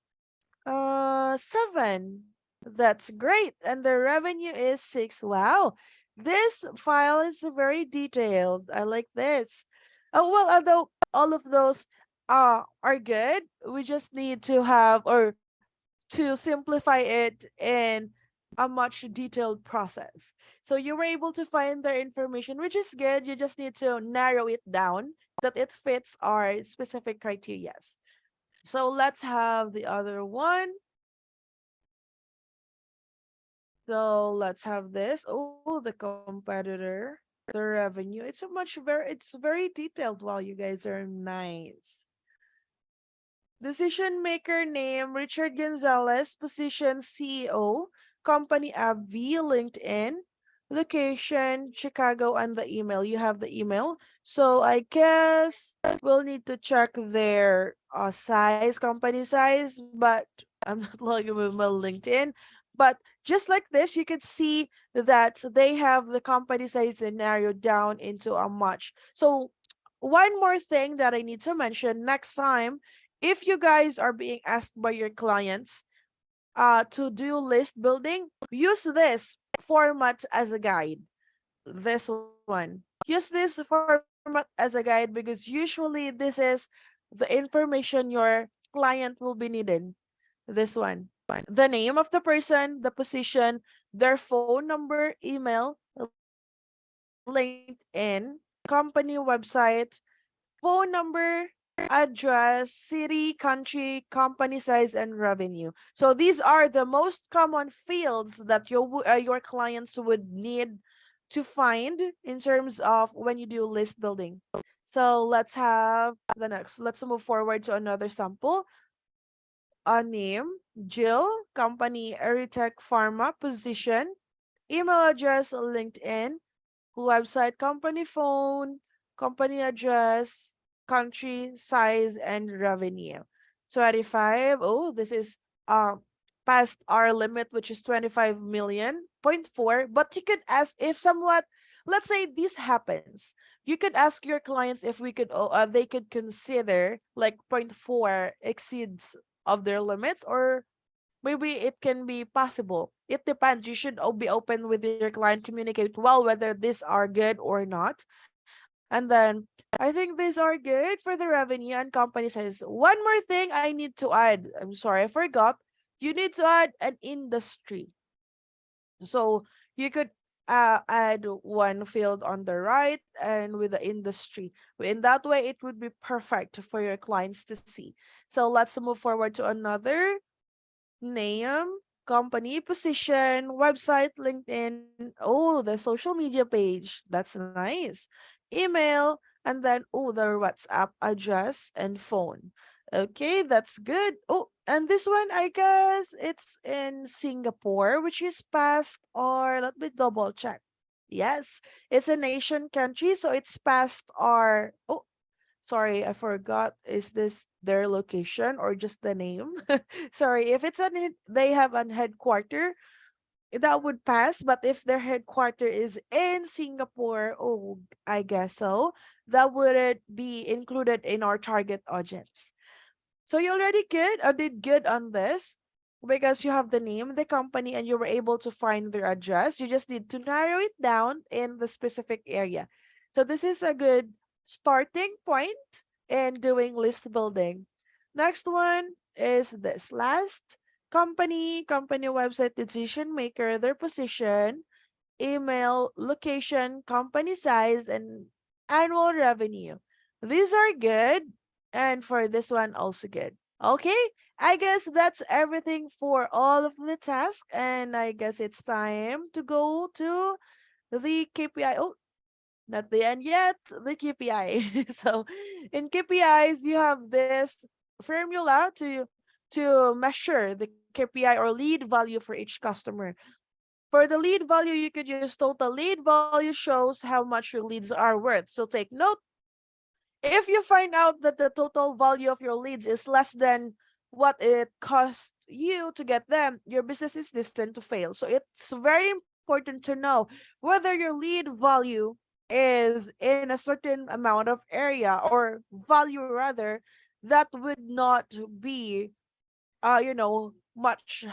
7. That's great. And the revenue is 6. Wow. This file is very detailed. I like this. Oh, well, although all of those are good, we just need to have or to simplify it in a much detailed process. So you were able to find their information, which is good. You just need to narrow it down that it fits our specific criteria. So let's have the other one. So let's have this. Oh, the competitor, the revenue. It's very detailed. Wow, you guys are nice. Decision maker name Richard Gonzalez, position CEO, company AbbVie, LinkedIn, location Chicago, and the email. You have the email. So I guess we'll need to check their size, company size, but I'm not logging with my LinkedIn. But just like this, you can see that they have the company size narrowed down into a much. So one more thing that I need to mention next time, if you guys are being asked by your clients to do list building, use this format as a guide. This one. Use this format as a guide because usually this is the information your client will be needing. This one. The name of the person, the position, their phone number, email, LinkedIn, company website, phone number, address, city, country, company size, and revenue. So these are the most common fields that your clients would need to find in terms of when you do list building. So let's have the next. Let's move forward to another sample. A name, Jill, company, Eritech Pharma, position, email address, LinkedIn, website, company phone, company address, country, size, and revenue. 25. Oh, this is past our limit, which is 25 million point four. But you could ask if somewhat, let's say this happens. You could ask your clients if we could they could consider like point four exceeds of their limits, or maybe it can be possible. It depends. You should be open with your client, communicate well whether these are good or not. And then I think these are good for the revenue and company size. One more thing I need to add. I'm sorry, I forgot. You need to add an industry. So you could add one field on the right and with the industry. In that way, it would be perfect for your clients to see. So let's move forward to another name, company, position, website, LinkedIn. Oh, the social media page. That's nice. Email, and then, oh, their WhatsApp address and phone. Okay, that's good. Oh, and this one, I guess it's in Singapore, which is past, or let me double check. Yes, it's a nation country, so it's past our. Oh, sorry, I forgot. Is this their location or just the name? Sorry, if it's they have an headquarter, that would pass. But if their headquarter is in Singapore, oh, I guess so. That wouldn't be included in our target audience. So you already good or did good on this because you have the name, the company, and you were able to find their address. You just need to narrow it down in the specific area. So this is a good starting point in doing list building. Next one is this last company website, decision maker, their position, email, location, company size, and annual revenue. These are good. And for this one, also good. Okay, I guess that's everything for all of the tasks. And I guess it's time to go to the KPI. Oh, not the end yet, the KPI. So in KPIs, you have this formula to measure the KPI or lead value for each customer. For the lead value, you could use total lead value shows how much your leads are worth. So take note, if you find out that the total value of your leads is less than what it costs you to get them, your business is destined to fail. So it's very important to know whether your lead value is in a certain amount of area or value rather that would not be much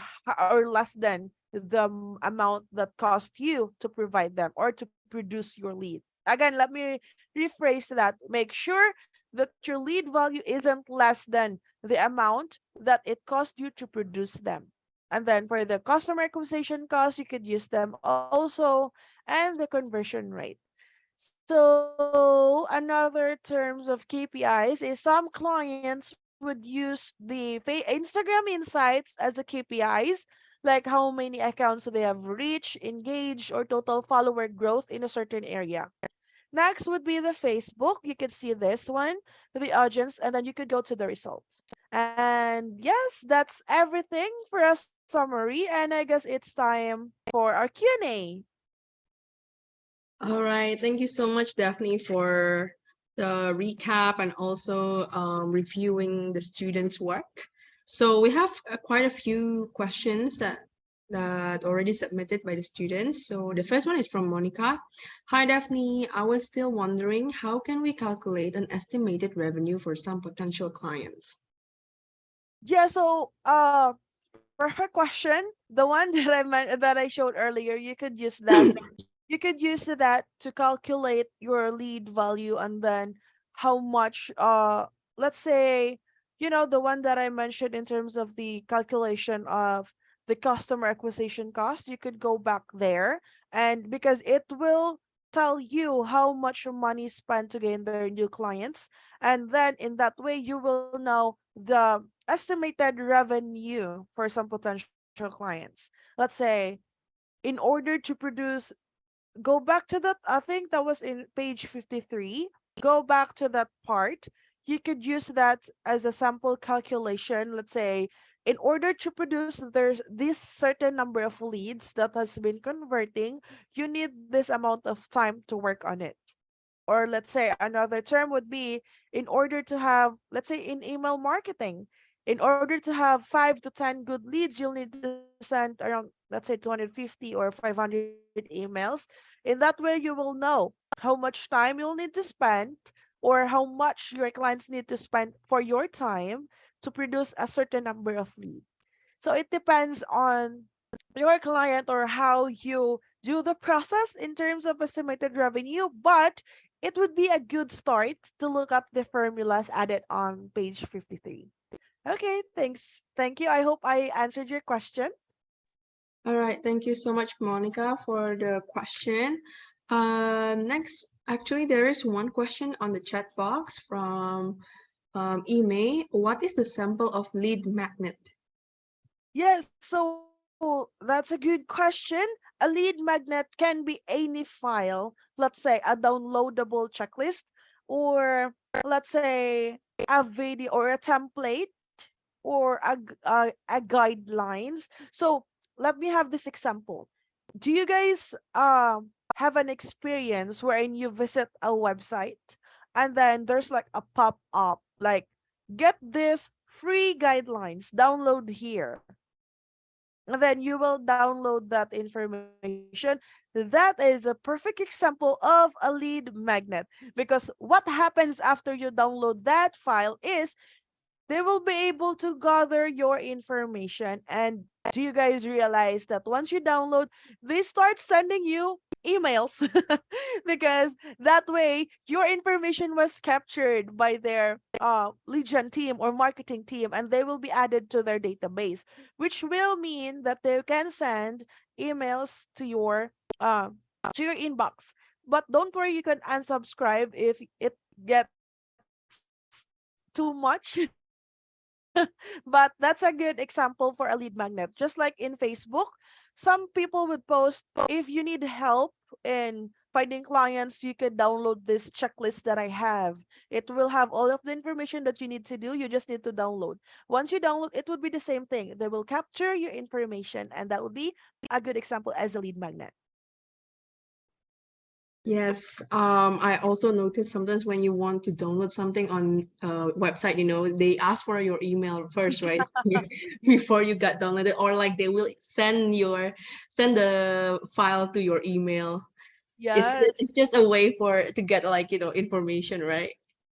or less than the amount that cost you to provide them or to produce your lead. Again, let me rephrase that. Make sure that your lead value isn't less than the amount that it cost you to produce them. And then for the customer acquisition cost, you could use them also, and the conversion rate. So another terms of KPIs is some clients would use the Instagram Insights as a KPIs, like how many accounts they have reached, engaged, or total follower growth in a certain area. Next would be the Facebook. You could see this one, the audience, and then you could go to the results. And yes, that's everything for a summary. And I guess it's time for our Q&A. All right. Thank you so much, Daphne, for the recap and also reviewing the students' work. So we have quite a few questions that that already submitted by the students. So the first one is from Monica. Hi, Daphne. I was still wondering, how can we calculate an estimated revenue for some potential clients? Yeah, so perfect question. The one that I meant that I showed earlier, you could use that. You could use that to calculate your lead value and then how much let's say, the one that I mentioned in terms of the calculation of the customer acquisition cost, you could go back there, and because it will tell you how much money is spent to gain their new clients, and then in that way you will know the estimated revenue for some potential clients. Let's say, in order to produce, go back to that, I think that was in page 53. Go back to that part. You could use that as a sample calculation. Let's say, in order to produce, there's this certain number of leads that has been converting, you need this amount of time to work on it. Or let's say another term would be, in order to have, let's say in email marketing, in order to have 5 to 10 good leads, you'll need to send around, let's say 250 or 500 emails. In that way, you will know how much time you'll need to spend, or how much your clients need to spend for your time to produce a certain number of leads. So it depends on your client or how you do the process in terms of estimated revenue, but it would be a good start to look up the formulas added on page 53. Okay, thanks. Thank you. I hope I answered your question. All right, thank you so much, Monica, for the question. Next, actually, there is one question on the chat box from Ime. What is the sample of lead magnet? Yes, so that's a good question. A lead magnet can be any file, let's say a downloadable checklist, or let's say a video or a template, or a guidelines. So let me have this example. Do you guys have an experience wherein you visit a website and then there's like a pop up like, get this free guidelines, download here, and then you will download that information. That is a perfect example of a lead magnet, because what happens after you download that file is they will be able to gather your information. And do you guys realize that once you download, they start sending you emails because that way your information was captured by their lead gen team or marketing team, and they will be added to their database, which will mean that they can send emails uh, to your inbox. But don't worry, you can unsubscribe if it gets too much. But that's a good example for a lead magnet. Just like in Facebook, some people would post, if you need help in finding clients, you can download this checklist that I have. It will have all of the information that you need to do. You just need to download. Once you download, it would be the same thing. They will capture your information, and that would be a good example as a lead magnet. Yes, I also noticed sometimes when you want to download something on a website, they ask for your email first, right? Before you got downloaded, or like they will send the file to your email. Yes. It's just a way to get like, information, right?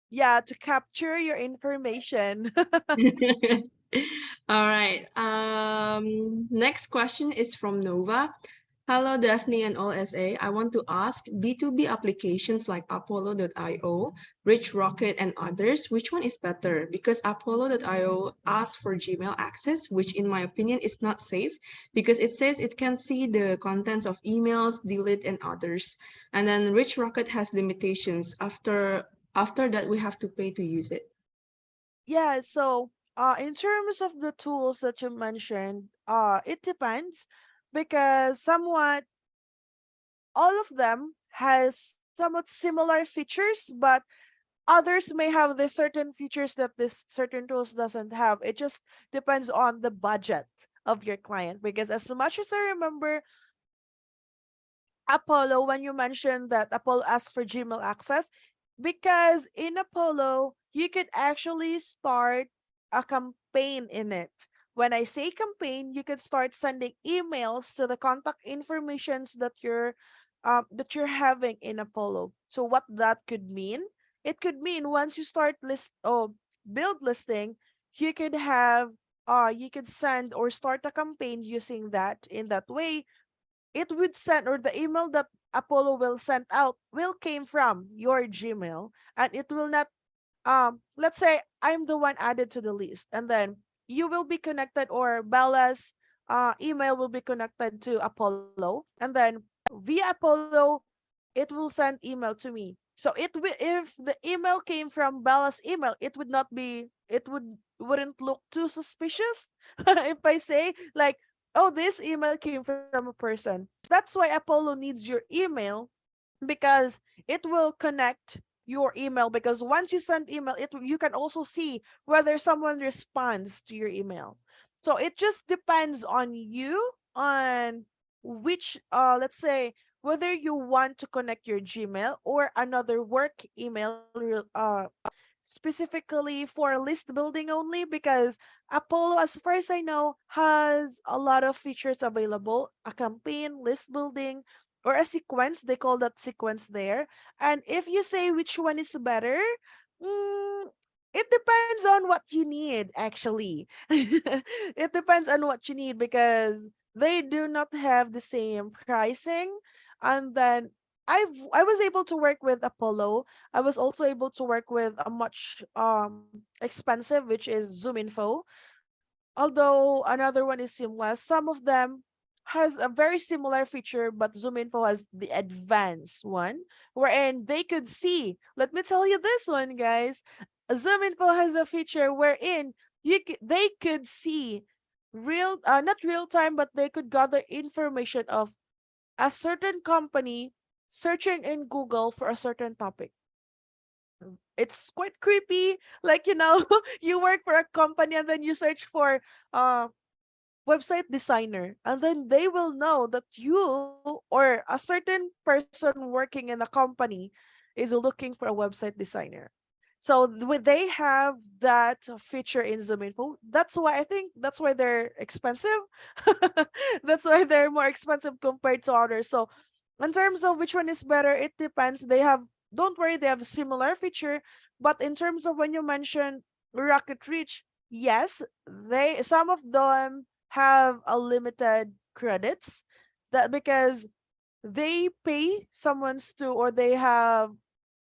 Yeah, to capture your information. All right. Next question is from Nova. Hello, Daphne and all SA. I want to ask, B2B applications like Apollo.io, Rich Rocket, and others, which one is better? Because Apollo.io asks for Gmail access, which in my opinion is not safe because it says it can see the contents of emails, delete, and others. And then Rich Rocket has limitations. After that, we have to pay to use it. Yeah, so in terms of the tools that you mentioned, it depends, because somewhat all of them has somewhat similar features, but others may have the certain features that this certain tools doesn't have. It just depends on the budget of your client, because as much as I remember, Apollo, when you mentioned that Apollo asked for Gmail access, because in Apollo, you could actually start a campaign in it. when I say campaign, you can start sending emails to the contact informations that you're having in Apollo. So what that could mean? It could mean once you start build listing, you could have you could send or start a campaign using that. In that way, it would send, or the email that Apollo will send out will came from your Gmail, and it will not let's say I'm the one added to the list, and then you will be connected, or Bella's email will be connected to Apollo, and then via Apollo it will send email to me. So it will, if the email came from Bella's email, it would not be, it wouldn't look too suspicious if I say like, oh, this email came from a person. That's why Apollo needs your email, because it will connect your email, because once you send email, you can also see whether someone responds to your email. So it just depends on you, on which let's say, whether you want to connect your Gmail or another work email specifically for list building only, because Apollo, as far as I know, has a lot of features available: a campaign, list building, or a sequence. They call that sequence there. And if you say which one is better, mm, it depends on what you need, actually. It depends on what you need, because they do not have the same pricing. And then I was able to work with Apollo. I was also able to work with a much expensive, which is ZoomInfo. Although another one is seamless, some of them has a very similar feature, but ZoomInfo has the advanced one, wherein they could see. Let me tell you this one, guys. ZoomInfo has a feature wherein they could see not real time, but they could gather information of a certain company searching in Google for a certain topic. It's quite creepy. Like, you work for a company and then you search for uh website designer, and then they will know that you or a certain person working in a company is looking for a website designer. So they have that feature in ZoomInfo. That's why I think that's why they're expensive. That's why they're more expensive compared to others. So in terms of which one is better, it depends. They have, don't worry, they have a similar feature. But in terms of when you mention Rocket Reach, yes, they, some of them have a limited credits, that because they pay someone's to, or they have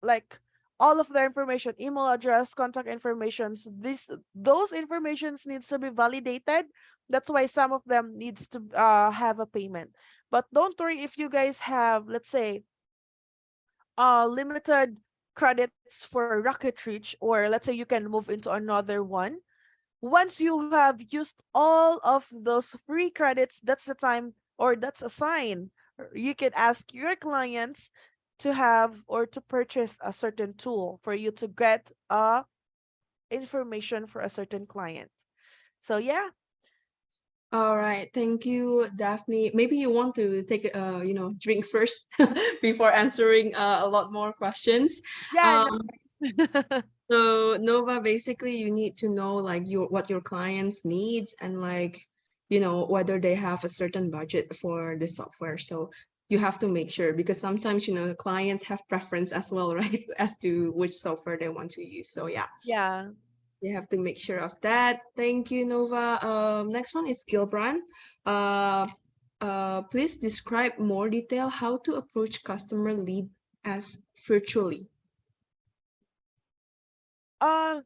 like all of their information, email address, contact informations, this those informations needs to be validated. That's why some of them needs to have a payment. But don't worry, if you guys have, let's say, limited credits for Rocket Reach, or let's say you can move into another one. Once you have used all of those free credits, that's the time, or that's a sign. You can ask your clients to have or to purchase a certain tool for you to get information for a certain client. So yeah. All right, thank you, Daphne. Maybe you want to take drink first before answering a lot more questions. Yeah, no Um, worries. so Nova, basically, you need to know like what your clients needs, and like whether they have a certain budget for the software. So you have to make sure, because sometimes the clients have preference as well, right, as to which software they want to use. So yeah, Yeah. you have to make sure of that. Thank you, Nova. Next one is Gilbrand. Uh, please describe more detail how to approach customer lead as virtually. Uh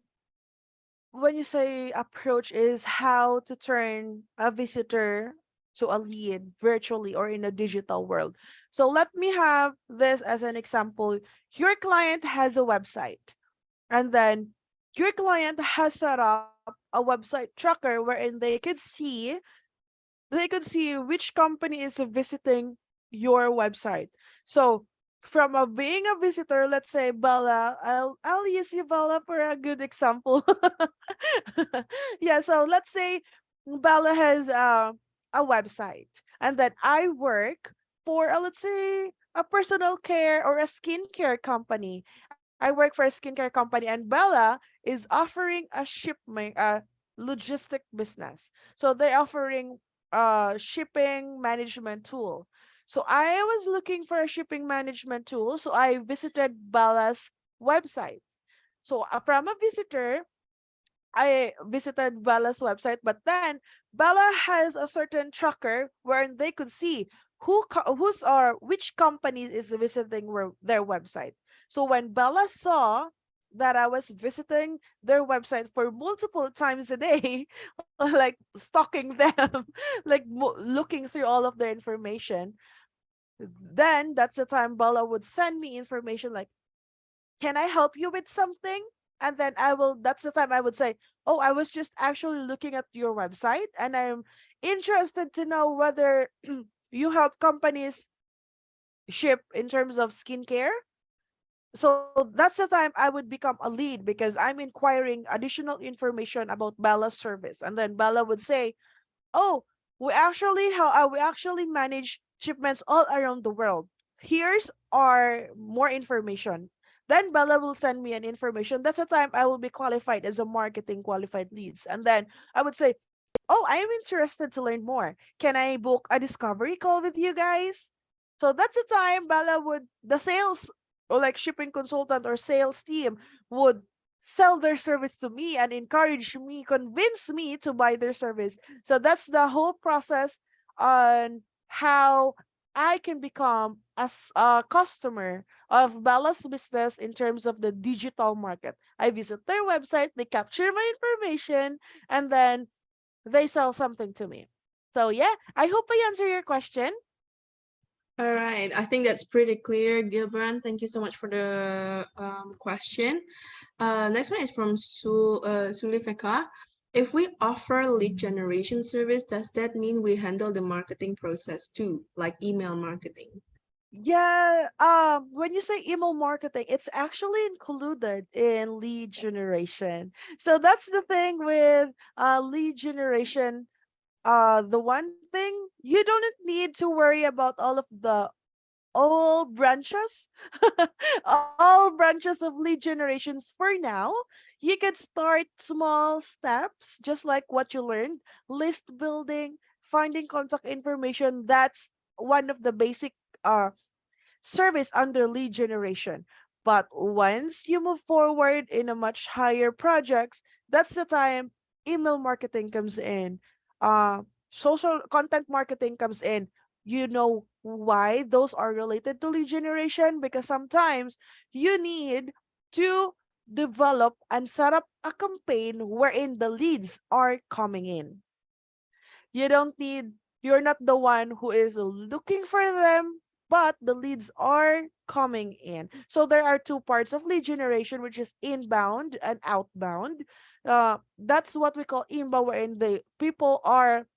when you say approach, is how to turn a visitor to a lead virtually or in a digital world. So let me have this as an example. Your client has a website, and then your client has set up a website tracker wherein they could see which company is visiting your website. So from being a visitor, let's say Bella, I'll use you, Bella, for a good example. Yeah, so let's say Bella has a website, and then I work for let's say a personal care or a skincare company. I work for a skincare company, and Bella is offering a shipment. logistic business. So they're offering shipping management tool. So I was looking for a shipping management tool. So I visited Bella's website. So from a visitor, I visited Bella's website, but then Bella has a certain tracker where they could see who's or which company is visiting their website. So when Bella saw that I was visiting their website for multiple times a day, like stalking them, like looking through all of their information, then that's the time Bella would send me information like, can I help you with something? And then that's the time I would say, oh, I was just actually looking at your website and I'm interested to know whether you help companies ship in terms of skincare. So that's the time I would become a lead because I'm inquiring additional information about Bella's service. And then Bella would say, oh, we actually manage shipments all around the world. Here's our more information. Then Bella will send me an information. That's the time I will be qualified as a marketing qualified leads. And then I would say, oh, I am interested to learn more. Can I book a discovery call with you guys? So that's the time Bella would, the sales or like shipping consultant or sales team would sell their service to me and encourage me, convince me to buy their service. So that's the whole process on how I can become as a customer of Bella's business in terms of the digital market. I visit their website, they capture my information, and then they sell something to me. So yeah, I hope I answer your question. All right, I think that's pretty clear, Gilbert. Thank you so much for the question. Next one is from Sulifeka. If we offer lead generation service, does that mean we handle the marketing process too, like email marketing? Yeah, when you say email marketing, it's actually included in lead generation. So that's the thing with lead generation. The one thing you don't need to worry about all branches, all branches of lead generations for now. You could start small steps, just like what you learned, list building, finding contact information. That's one of the basic uh service under lead generation. But once you move forward in a much higher projects, that's the time email marketing comes in. Social content marketing comes in. You know why those are related to lead generation? Because sometimes you need to develop and set up a campaign wherein the leads are coming in. You don't need, you're not the one who is looking for them, but the leads are coming in. So there are two parts of lead generation, which is inbound and outbound. That's what we call inbound, wherein the people are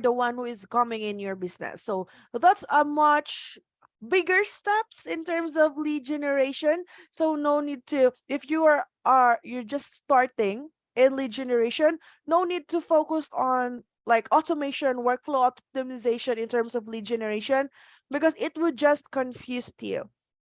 the one who is coming in your business. So that's a much bigger steps in terms of lead generation. So no need to, if you are you're just starting in lead generation, no need to focus on like automation, workflow optimization in terms of lead generation, because it would just confuse you.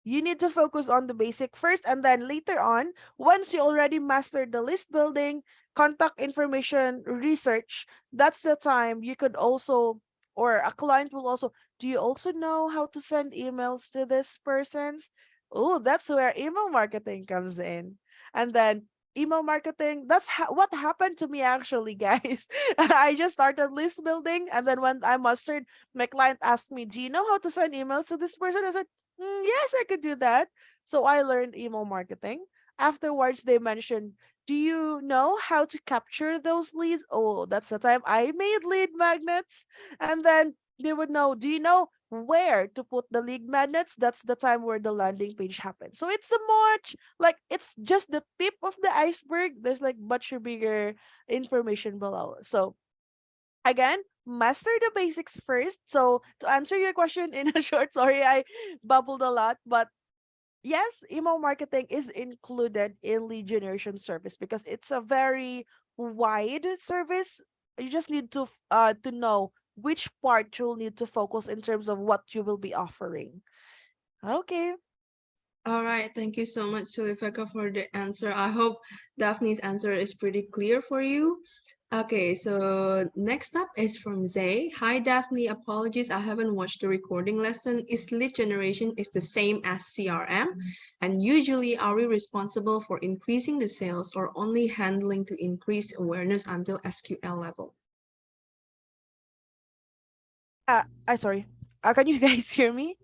You need to focus on the basic first, and then later on, once you already mastered the list building, contact information research, that's the time you could also, or a client will also, do you also know how to send emails to this persons? Oh, that's where email marketing comes in. And then email marketing, that's what happened to me actually, guys. I just started list building, and then when I mastered, my client asked me, do you know how to send emails to this person? I said, yes, I could do that. So I learned email marketing. Afterwards, they mentioned, do you know how to capture those leads? Oh, that's the time I made lead magnets. And then they would know, do you know where to put the lead magnets? That's the time where the landing page happens. So it's a much, like, it's just the tip of the iceberg. There's like much bigger information below. So again, master the basics first. So to answer your question in a short, sorry, I bubbled a lot, but yes, email marketing is included in lead generation service because it's a very wide service. You just need to know which part you'll need to focus in terms of what you will be offering. Okay. All right, thank you so much, Sulifeka, for the answer. I hope Daphne's answer is pretty clear for you. Okay, so next up is from Zay. Hi, Daphne. Apologies, I haven't watched the recording lesson. Is lead generation is the same as CRM? And usually, are we responsible for increasing the sales or only handling to increase awareness until SQL level? I sorry. Can you guys hear me?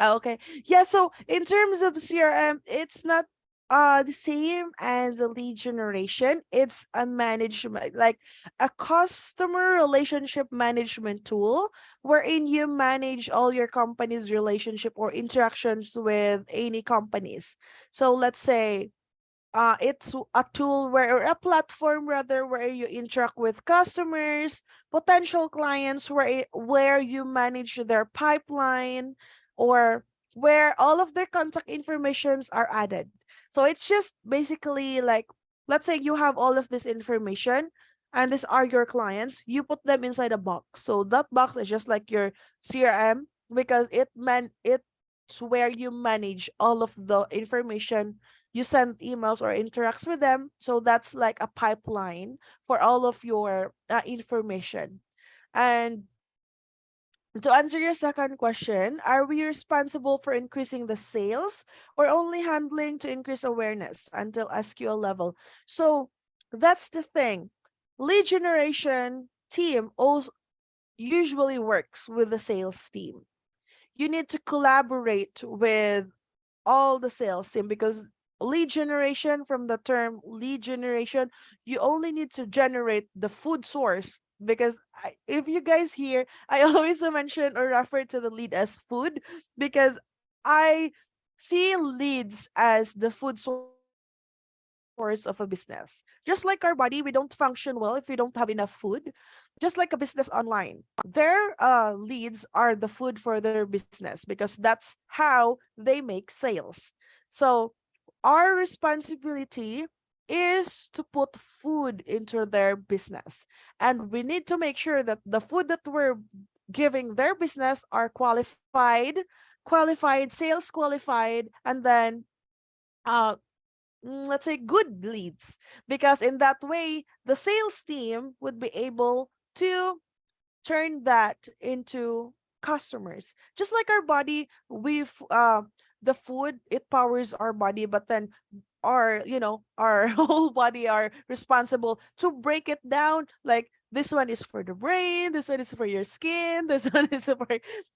Okay. Yeah, so in terms of CRM, it's not the same as a lead generation. It's a management, like a customer relationship management tool wherein you manage all your company's relationship or interactions with any companies. So let's say it's a tool where, or a platform rather, where you interact with customers, potential clients, where you manage their pipeline, or where all of their contact informations are added. So it's just basically like, let's say you have all of this information and these are your clients, you put them inside a box. So that box is just like your CRM, because it's where you manage all of the information, you send emails or interacts with them. So that's like a pipeline for all of your information. And to answer your second question, are we responsible for increasing the sales or only handling to increase awareness until SQL level? So that's the thing. Lead generation team also usually works with the sales team. You need to collaborate with all the sales team, because lead generation, from the term lead generation, you only need to generate the food source, because if you guys hear, I always mention or refer to the lead as food, because I see leads as the food source of a business. Just like our body, we don't function well if we don't have enough food. Just like a business online, their leads are the food for their business, because that's how they make sales. So our responsibility is to put food into their business, and we need to make sure that the food that we're giving their business are qualified, sales qualified, and then uh let's say good leads, because in that way the sales team would be able to turn that into customers. Just like our body, the food, it powers our body, but then our whole body are responsible to break it down, like this one is for the brain, this one is for your skin, this one is for,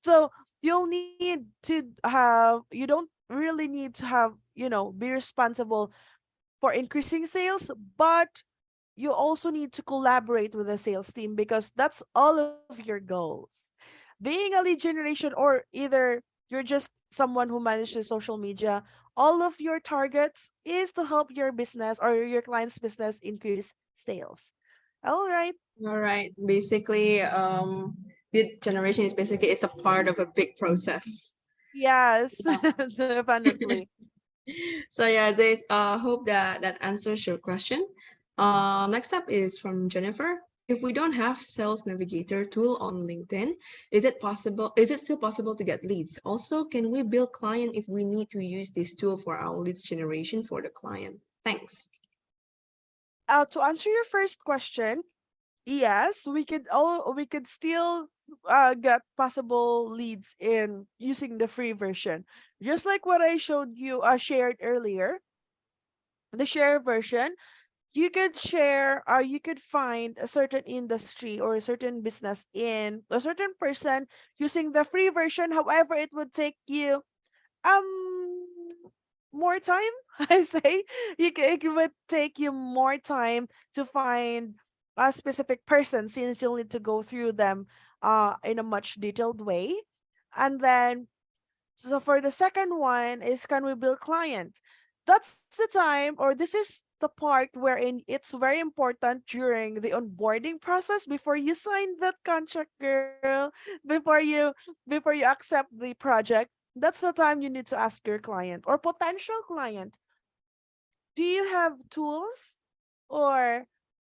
so you'll need to have, you don't really need to have, be responsible for increasing sales, but you also need to collaborate with the sales team, because that's all of your goals. Being a lead generation, or either you're just someone who manages social media, all of your targets is to help your business or your client's business increase sales. All right. All right, basically, lead generation is basically it's a part of a big process. Yes, Yeah. definitely. So yeah, this hope that that answers your question. Next up is from Jennifer. If we don't have Sales Navigator tool on LinkedIn, is it possible? Is it still possible to get leads? Also, can we build client if we need to use this tool for our leads generation for the client? Thanks. To answer your first question, yes, we could still get possible leads in using the free version. Just like what I showed you, shared earlier, the share version, you could find a certain industry or a certain business in a certain person using the free version. However, it would take you um more time. I say it would take you more time to find a specific person, since you'll need to go through them in a much detailed way. And then, so for the second one is, can we build client? That's the time, or this is the part wherein it's very important during the onboarding process, before you sign that contract, girl, before you accept the project. That's the time you need to ask your client or potential client, do you have tools, or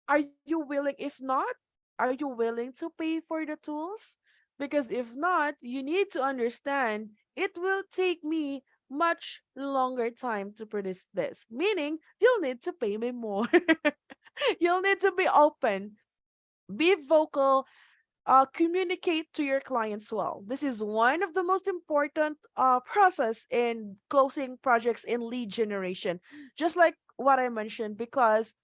are you willing? If not, are you willing to pay for the tools? Because if not, you need to understand it will take me much longer time to produce this, meaning you'll need to pay me more. You'll need to be open, be vocal, communicate to your clients well. This is one of the most important process in closing projects in lead generation. Just like what I mentioned, because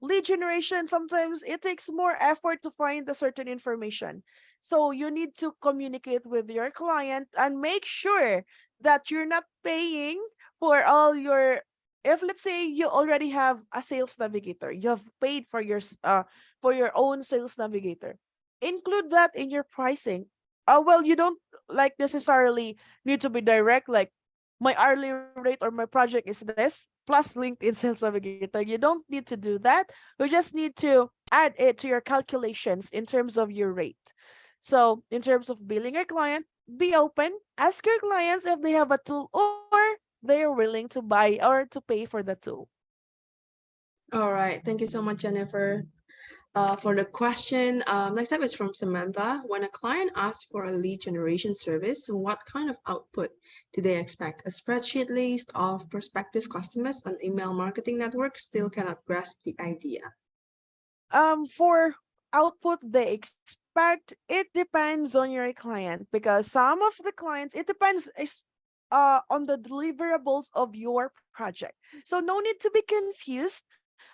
lead generation sometimes it takes more effort to find a certain information. So you need to communicate with your client and make sure that you're not paying for all your, if let's say you already have a sales navigator, you have paid for your own sales navigator, include that in your pricing. Well, you don't like necessarily need to be direct, like my hourly rate or my project is this plus LinkedIn Sales Navigator. You don't need to do that. You just need to add it to your calculations in terms of your rate. So, in terms of billing your client, be open. Ask your clients if they have a tool or they're willing to buy or to pay for the tool. All right. Thank you so much, Jennifer. For the question, next up is from Samantha. When a client asks for a lead generation service, what kind of output do they expect? A spreadsheet list of prospective customers on email marketing network still cannot grasp the idea. For output they expect, it depends on your client, because some of the clients, it depends on the deliverables of your project. So no need to be confused,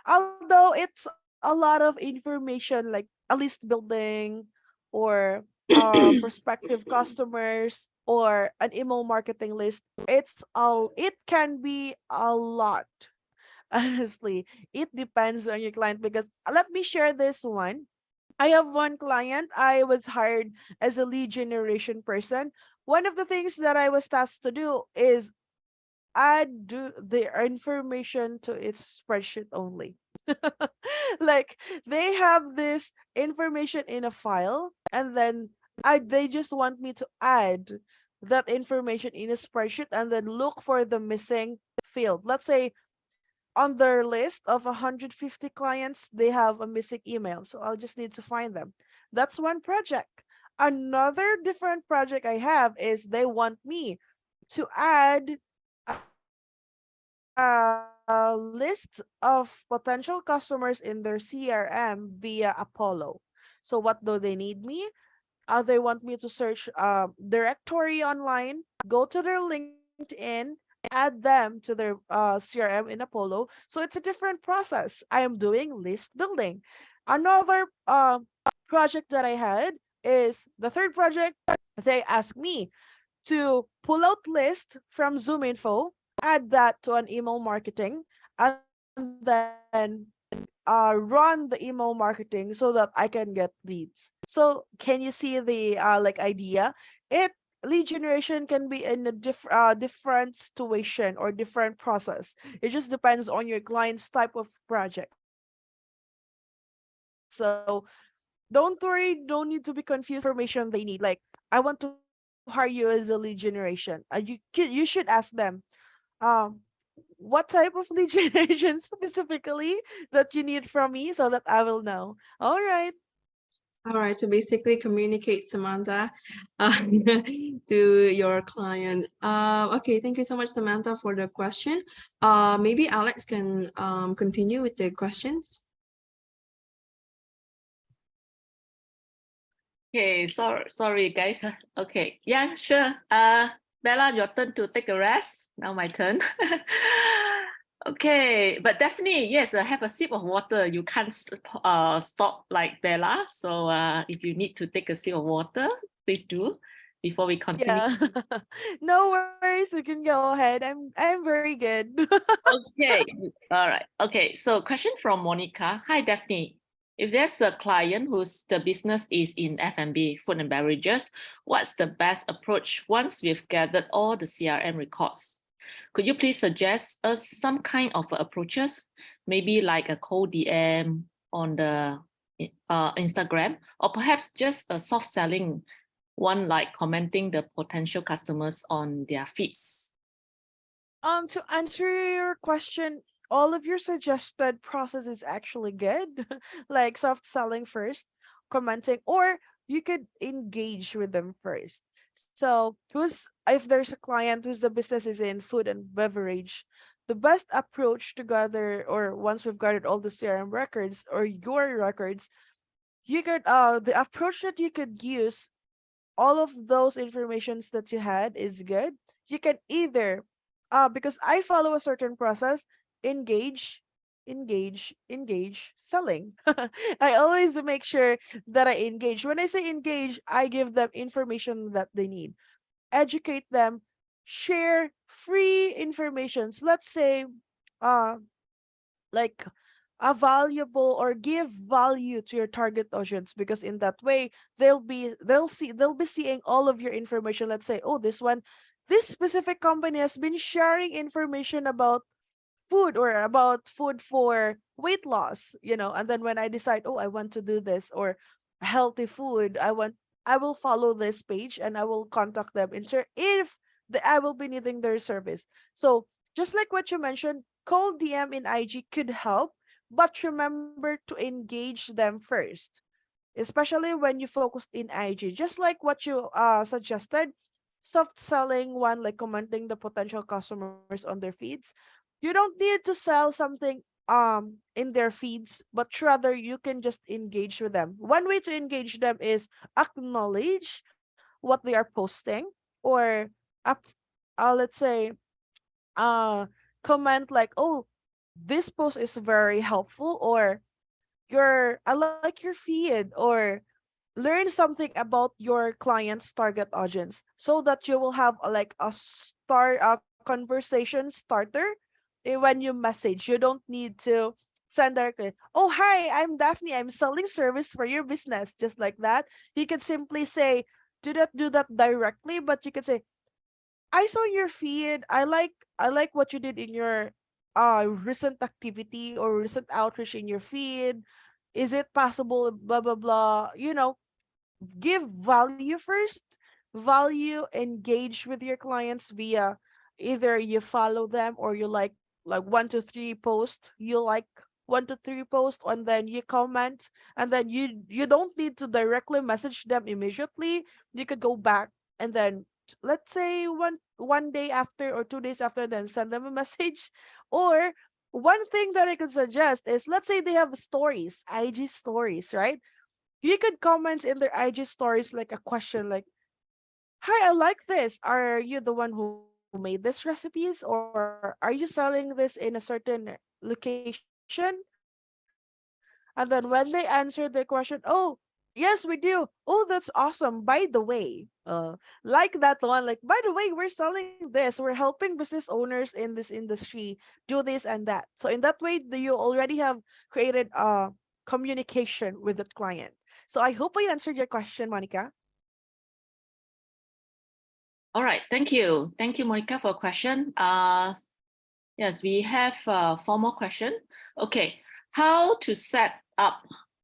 although it's a lot of information like a list building or prospective customers or an email marketing list. It can be a lot. Honestly, it depends on your client, because let me share this one. I have one client. I was hired as a lead generation person. One of the things that I was tasked to do is add the information to its spreadsheet only. Like they have this information in a file, and then they just want me to add that information in a spreadsheet and then look for the missing field. Let's say on their list of 150 clients, they have a missing email. So I'll just need to find them. That's one project. Another different project I have is they want me to add a list of potential customers in their CRM via Apollo. So what do they need me? They want me to search directory online, go to their LinkedIn, add them to their CRM in Apollo. So it's a different process. I am doing list building. Another project that I had is the third project. They asked me to pull out list from Zoom Info, add that to an email marketing, and then run the email marketing so that I can get leads. So can you see the like idea? It Lead generation can be in a different situation or different process. It just depends on your client's type of project. So don't worry, don't need to be confused information they need. Like, I want to hire you as a lead generation. You should ask them, um, what type of lead generation specifically that you need from me so that I will know. All right. All right, so basically communicate, Samantha, to your client. Okay, thank you so much, Samantha, for the question. Maybe Alex can continue with the questions. Okay, sorry guys. Okay, yeah, sure. Bella, your turn to take a rest. Now my turn. Okay, but definitely, yes, have a sip of water. You can't stop like Bella. So if you need to take a sip of water, please do before we continue. Yeah. No worries. We can go ahead. I'm very good. Okay, all right. Okay, so question from Monica. Hi, Daphne. If there's a client whose the business is in F&B, food and beverages, what's the best approach once we've gathered all the CRM records? Could you please suggest us some kind of approaches, maybe like a cold DM on the Instagram, or perhaps just a soft selling one, like commenting the potential customers on their feeds? To answer your question, all of your suggested process is actually good. Like soft selling first, commenting, or you could engage with them first. So who's if there's a client whose the business is in food and beverage, the best approach to gather, or once we've gathered all the CRM records or your records, you could the approach that you could use all of those informations that you had is good. You can either because I follow a certain process, engage, engage, selling. I always make sure that I engage. When I say engage, I give them information that they need, educate them, share free information. So let's say uh like a valuable or give value to your target audience, because in that way they'll be seeing all of your information. Let's say, oh, this specific company has been sharing information about food or about food for weight loss, and then when I decide, oh, I want to do this or healthy food, I will follow this page and I will contact them if I will be needing their service. So just like what you mentioned, cold DM in IG could help, but remember to engage them first, especially when you focused in IG. Just like what you suggested, soft selling one, like commenting the potential customers on their feeds. You don't need to sell something in their feeds, but rather you can just engage with them. One way to engage them is acknowledge what they are posting, or up let's say uh comment like, oh, this post is very helpful, or I like your feed, or learn something about your client's target audience, so that you will have like a conversation starter. When you message, you don't need to send directly, oh, hi, I'm Daphne, I'm selling service for your business, just like that. You can simply say, do that directly, but you can say, I saw your feed. I like what you did in your recent activity or recent outreach in your feed. Is it possible, blah blah blah? Give value first. Value, engage with your clients via either you follow them, or you like 1 to 3 post. You like 1 to 3 post, and then you comment, and then you don't need to directly message them immediately. You could go back, and then let's say one day after or 2 days after, then send them a message. Or one thing that I could suggest is, let's say they have stories, IG stories, right? You could comment in their IG stories like a question like, hi, I like this. Are you the one who made this recipes, or are you selling this in a certain location? And then when they answer the question, oh, yes, we do. Oh, that's awesome. By the way, like that one, like, by the way, we're selling this. We're helping business owners in this industry do this and that. So in that way, you already have created communication with the client. So I hope I answered your question, Monica. All right, thank you. Thank you, Monica, for a question. Yes, we have 4 more questions. Okay, how to set up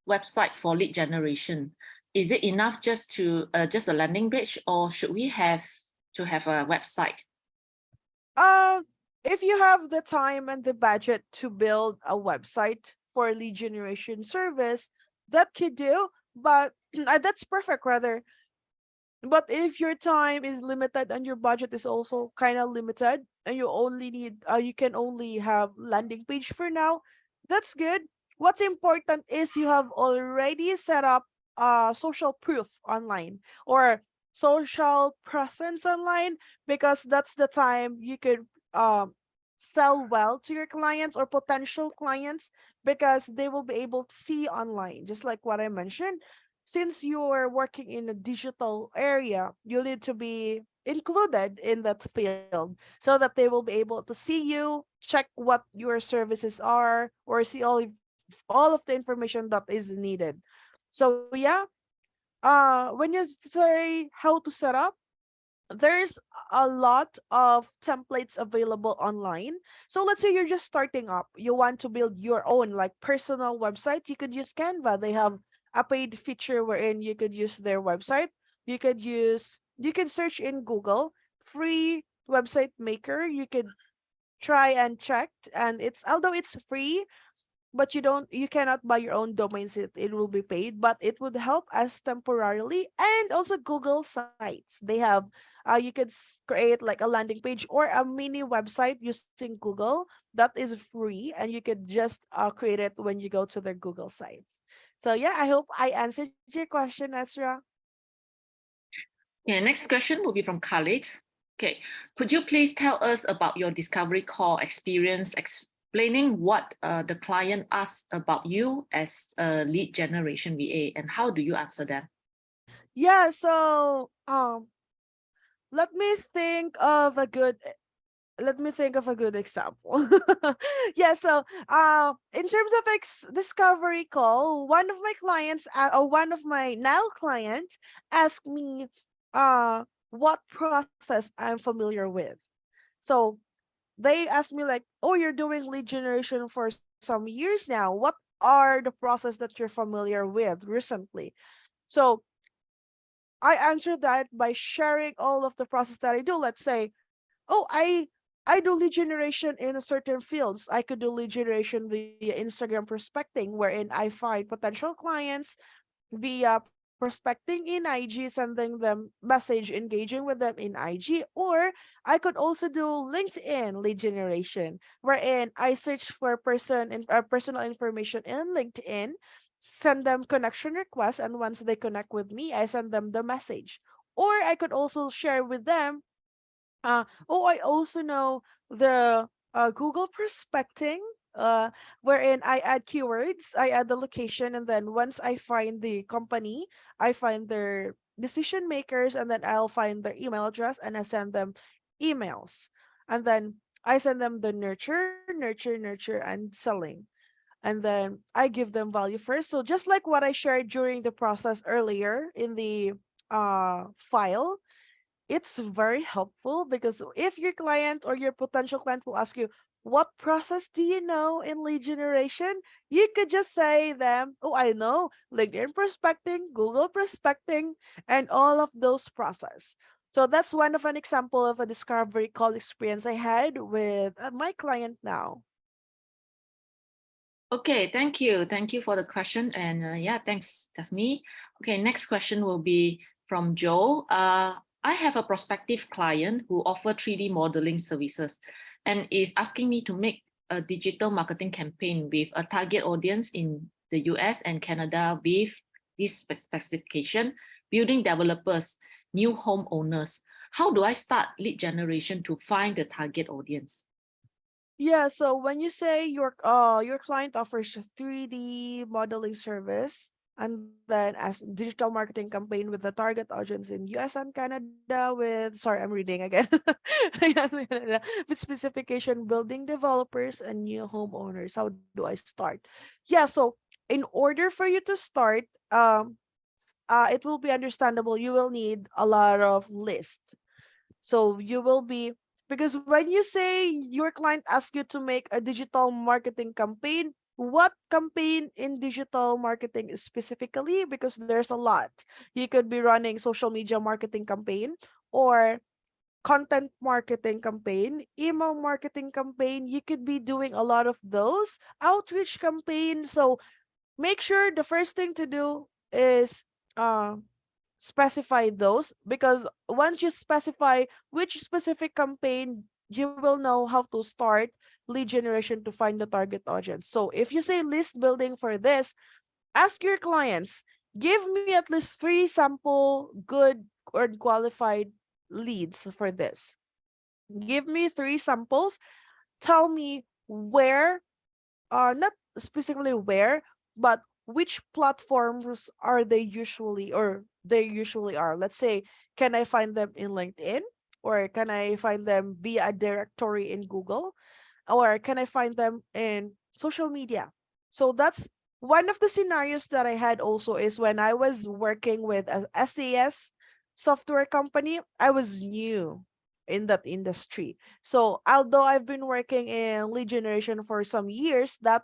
website for lead generation? Is it enough just a landing page, or should we have to have a website? Uh, if you have the time and the budget to build a website for lead generation service, that could do, but that's perfect rather. But if your time is limited and your budget is also kind of limited, and you can only have landing page for now, that's good. What's important is you have already set up social proof online, or social presence online, because that's the time you could sell well to your clients or potential clients, because they will be able to see online, just like what I mentioned. Since you're working in a digital area, you need to be included in that field, so that they will be able to see you, check what your services are, or see all of the information that is needed. So yeah, when you say how to set up, there's a lot of templates available online. So let's say you're just starting up, you want to build your own like personal website, you could use Canva. They have a paid feature wherein you could use their website. You can search in Google free website maker. You could try and check, and it's although it's free, but you cannot buy your own domains. It will be paid, but it would help us temporarily. And also Google Sites, they have you could create like a landing page or a mini website using Google that is free, and you could just create it when you go to their Google sites. So yeah, I hope I answered your question, Ezra. Okay, next question will be from Khalid. Okay, could you please tell us about your discovery call experience, explaining what the client asks about you as a lead generation VA, and how do you answer them? Yeah, so let me think of a good example. Yeah, so in terms of discovery call, one of my clients or one of my now clients asked me what process I'm familiar with. So they asked me like, "Oh, you're doing lead generation for some years now. What are the process that you're familiar with recently?" So I answered that by sharing all of the process that I do. Let's say, oh, I do lead generation in a certain fields. I could do lead generation via Instagram prospecting, wherein I find potential clients via prospecting in IG, sending them message, engaging with them in IG, or I could also do LinkedIn lead generation, wherein I search for personal information in LinkedIn, send them connection requests, and once they connect with me, I send them the message. Or I could also share with them oh, I also know the Google prospecting, wherein I add keywords, I add the location, and then once I find the company, I find their decision makers, and then I'll find their email address and I send them emails. And then I send them the nurture, and selling. And then I give them value first. So just like what I shared during the process earlier in the file, it's very helpful because if your client or your potential client will ask you, what process do you know in lead generation? You could just say them, oh, I know LinkedIn prospecting, Google prospecting, and all of those process. So that's one of an example of a discovery call experience I had with my client now. Okay, thank you. Thank you for the question. And yeah, thanks, Stephanie. Okay, next question will be from Joe. I have a prospective client who offer 3D modeling services and is asking me to make a digital marketing campaign with a target audience in the US and Canada with this specification, building developers, new homeowners. How do I start lead generation to find the target audience? Yeah, so when you say your client offers a 3D modeling service, and then as digital marketing campaign with the target audience in US and Canada with, sorry, I'm reading again. US and Canada, with specification building developers and new homeowners. How do I start? Yeah, so in order for you to start, it will be understandable you will need a lot of lists. So you will be, because when you say your client asks you to make a digital marketing campaign, what campaign in digital marketing specifically? Because there's a lot. You could be running social media marketing campaign or content marketing campaign, email marketing campaign. You could be doing a lot of those outreach campaign. So make sure the first thing to do is uh, specify those, because once you specify which specific campaign, you will know how to start lead generation to find the target audience. So if you say list building for this, ask your clients, give me at least 3 sample good or qualified leads for this. Give me 3 samples. Tell me where, not specifically where, but which platforms are they usually, or they usually are. Let's say, can I find them in LinkedIn, or can I find them via a directory in Google, or can I find them in social media? So that's one of the scenarios that I had also is when I was working with a SAS software company. I was new in that industry. So although I've been working in lead generation for some years, that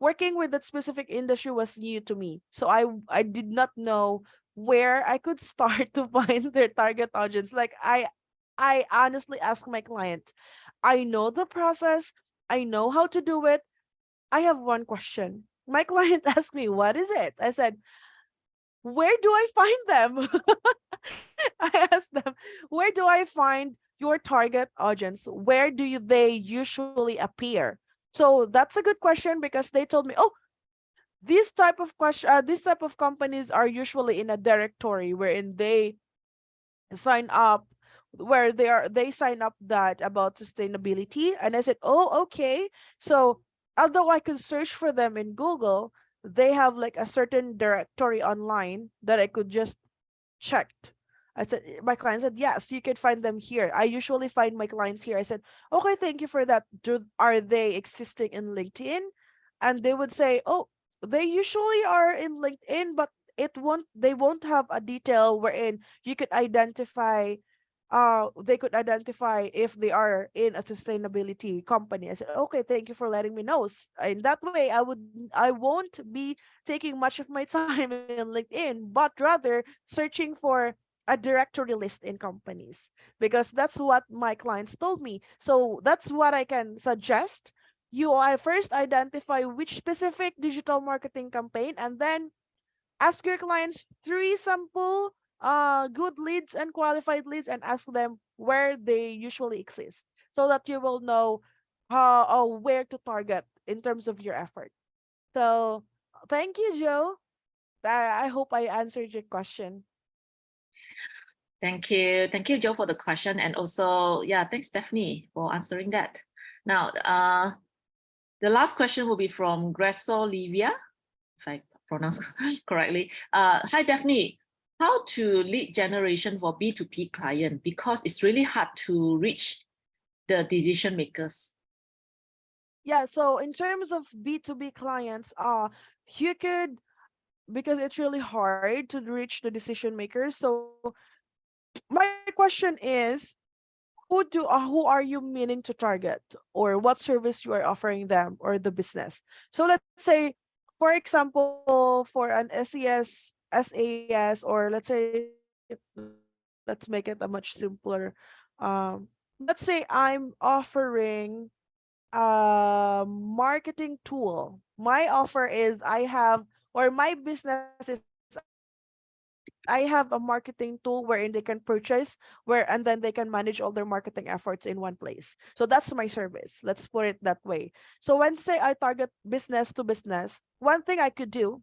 working with that specific industry was new to me. So I did not know where I could start to find their target audience. Like I honestly asked my client, I know the process, I know how to do it, I have one question. My client asked me, what is it? I said, where do I find them? I asked them, where do I find your target audience? Where do they usually appear? So that's a good question because they told me, oh, these type of companies are usually in a directory wherein they sign up where they sign up that about sustainability, and I said, oh, okay. So although I could search for them in Google, they have like a certain directory online that I could just check. I said, my client said, yes, you can find them here. I usually find my clients here. I said, okay, thank you for that. Are they existing in LinkedIn? And they would say, oh, they usually are in LinkedIn, but they won't have a detail wherein you could identify they could identify if they are in a sustainability company. I said, okay, thank you for letting me know. In that way, I won't be taking much of my time in LinkedIn, but rather searching for a directory list in companies, because that's what my clients told me. So that's what I can suggest. You I first identify which specific digital marketing campaign, and then ask your clients three sample good leads and qualified leads, and ask them where they usually exist, so that you will know where to target in terms of your effort. So thank you, Joe. I hope I answered your question. Thank you. Thank you, Joe, for the question. And also, yeah, thanks, Stephanie, for answering that. Now, the last question will be from Gresolivia, if I pronounce correctly. Hi, Daphne. How to lead generation for B2B client? Because it's really hard to reach the decision makers. Yeah, so in terms of B2B clients, you could, because it's really hard to reach the decision makers. So my question is, who are you meaning to target, or what service you are offering them or the business? So let's say, for example, for an SAS, or let's say, let's make it a much simpler. Let's say I'm offering marketing tool. My offer is I have, or my business is I have a marketing tool wherein they can purchase, where and then they can manage all their marketing efforts in one place. So that's my service. Let's put it that way. So when say I target business to business, one thing I could do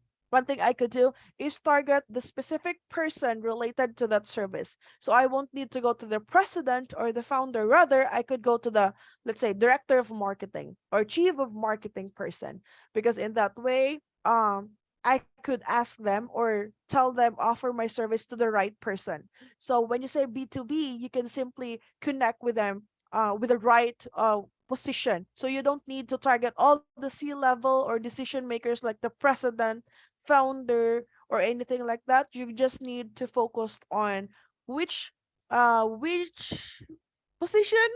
is target the specific person related to that service. So I won't need to go to the president or the founder. Rather, I could go to the, let's say, director of marketing or chief of marketing person. Because in that way, I could ask them or tell them, offer my service to the right person. So when you say B2B, you can simply connect with them with the right position. So you don't need to target all the C-level or decision makers like the president, founder, or anything like that. You just need to focus on which which position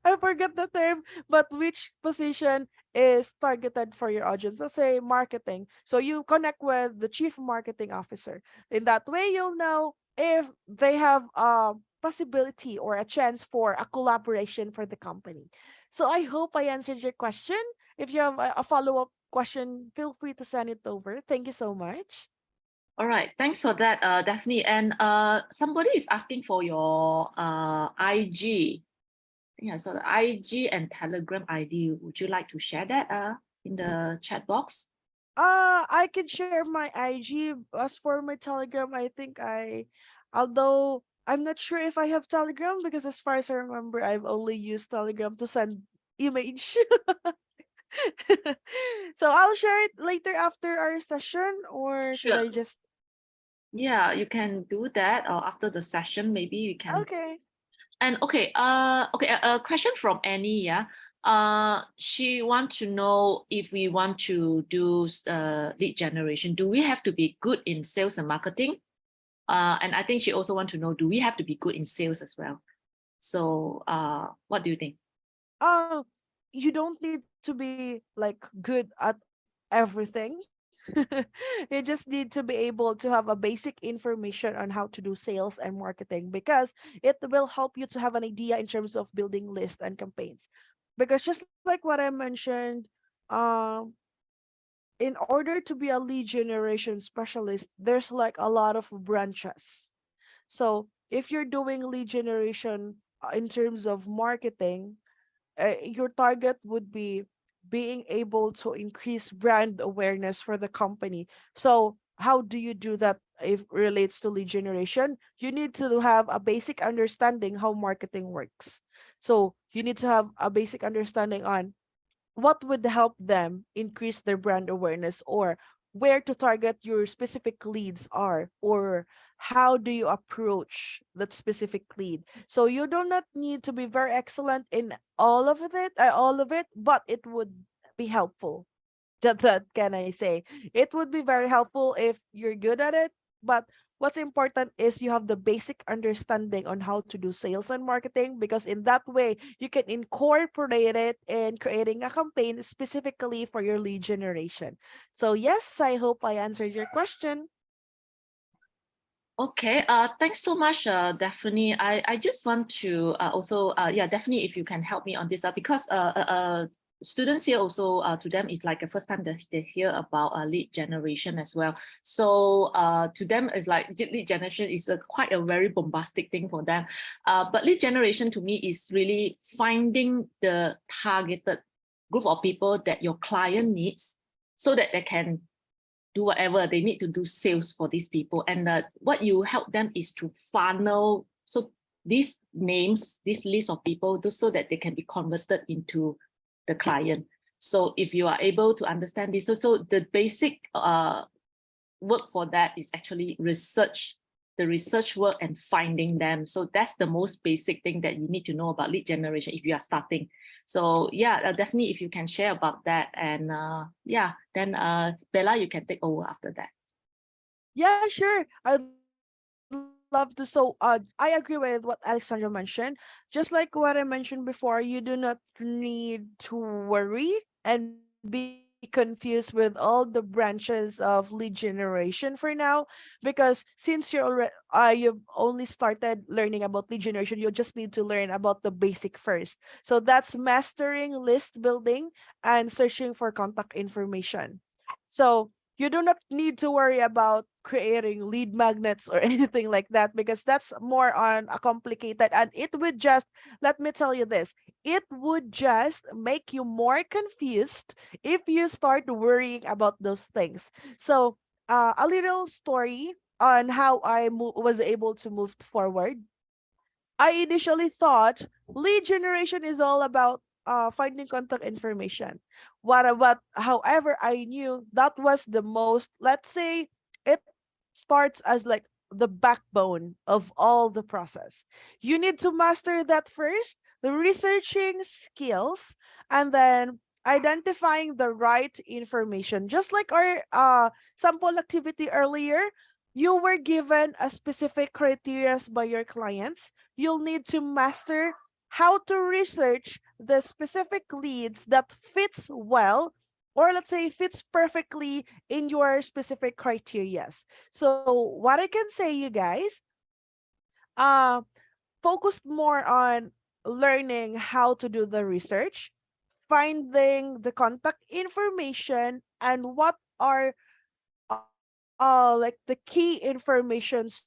I forget the term, but which position is targeted for your audience. Let's say marketing. So you connect with the chief marketing officer. In that way, you'll know if they have a possibility or a chance for a collaboration for the company. So I hope I answered your question. If you have a follow-up question, feel free to send it over. Thank you so much. All right, thanks for that, Daphne. And somebody is asking for your IG. I think I saw the IG and Telegram ID. Would you like to share that in the chat box? I can share my IG. As for my Telegram, I think although I'm not sure if I have Telegram, because as far as I remember, I've only used Telegram to send image. So I'll share it later after our session, or should Sure. I just? Yeah, you can do that, or after the session, maybe you can. Okay. And okay, a question from Annie. Yeah, she want to know if we want to do lead generation, do we have to be good in sales and marketing? And I think she also want to know, do we have to be good in sales as well? So, what do you think? Uh, you don't need to be like good at everything. You just need to be able to have a basic information on how to do sales and marketing, because it will help you to have an idea in terms of building lists and campaigns. Because just like what I mentioned, um in order to be a lead generation specialist, there's like a lot of branches. So if you're doing lead generation in terms of marketing, your target would be being able to increase brand awareness for the company. So how do you do that if relates to lead generation? You need to have a basic understanding how marketing works. So you need to have a basic understanding on what would help them increase their brand awareness, or where to target your specific leads are, or how do you approach that specific lead. So you do not need to be very excellent in all of it, but it would be helpful. That can I say. It would be very helpful if you're good at it, but what's important is you have the basic understanding on how to do sales and marketing, because in that way you can incorporate it in creating a campaign specifically for your lead generation. So yes, I hope I answered your question. Okay, thanks so much, Daphne. I just want to also, yeah, Daphne, if you can help me on this, because students here also, to them, is like the first time that they hear about lead generation as well. So to them, it's like lead generation is quite a very bombastic thing for them. But lead generation to me is really finding the targeted group of people that your client needs so that they can do whatever they need to do sales for these people. And what you help them is to funnel so these names, this list of people, so that they can be converted into the client. So if you are able to understand this, so the basic work for that is actually the research work and finding them. So that's the most basic thing that you need to know about lead generation if you are starting. So yeah, definitely if you can share about that, and yeah, then Bella, you can take over after that. Yeah, sure. I'd love to. So I agree with what Alexandra mentioned. Just like what I mentioned before, you do not need to worry and be confused with all the branches of lead generation for now, because since you've only started learning about lead generation, you just need to learn about the basic first. So that's mastering list building and searching for contact information. So you do not need to worry about creating lead magnets or anything like that, because that's more on a complicated, and it would just, let me tell you this, it would just make you more confused if you start worrying about those things. So a little story on how I was able to move forward. I initially thought lead generation is all about finding contact information. However, I knew that was the most, let's say, it starts as like the backbone of all the process. You need to master that first, the researching skills, and then identifying the right information. Just like our sample activity earlier, you were given a specific criteria by your clients. You'll need to master how to research the specific leads that fits well, or let's say fits perfectly in your specific criterias. So what I can say, you guys, uh focused more on learning how to do the research, finding the contact information, and what are like the key informations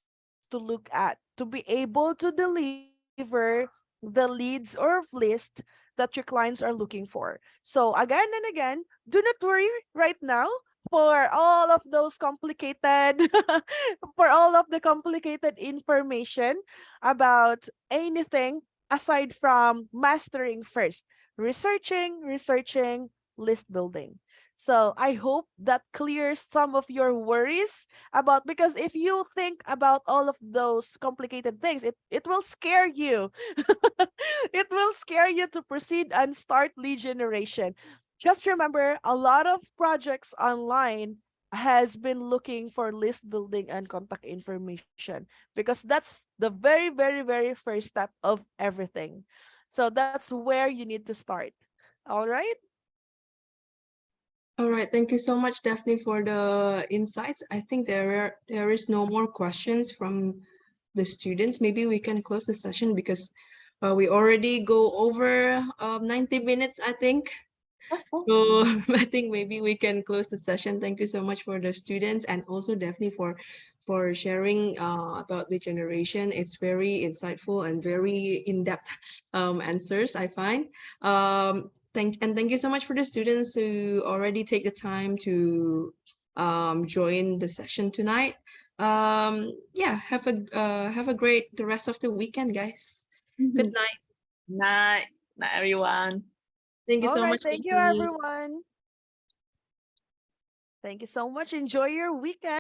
to look at to be able to deliver the leads or list that your clients are looking for. So again and again, do not worry right now for all of those complicated for all of the complicated information about anything aside from mastering first, researching, list building. So I hope that clears some of your worries about, because if you think about all of those complicated things, it will scare you. It will scare you to proceed and start lead generation. Just remember, a lot of projects online has been looking for list building and contact information, because that's the very, very, very first step of everything. So that's where you need to start. All right. All right, thank you so much, Daphne, for the insights. I think there is no more questions from the students. Maybe we can close the session because we already go over 90 minutes, I think. So I think maybe we can close the session. Thank you so much for the students and also Daphne for sharing about the generation. It's very insightful and very in-depth answers, I find. Thank you so much for the students who already take the time to join the session tonight. Yeah, have a great the rest of the weekend, guys. Good night. Night, night, everyone. Thank you All so right. much. Thank you, Vicky. everyone. Thank you so much. Enjoy your weekend.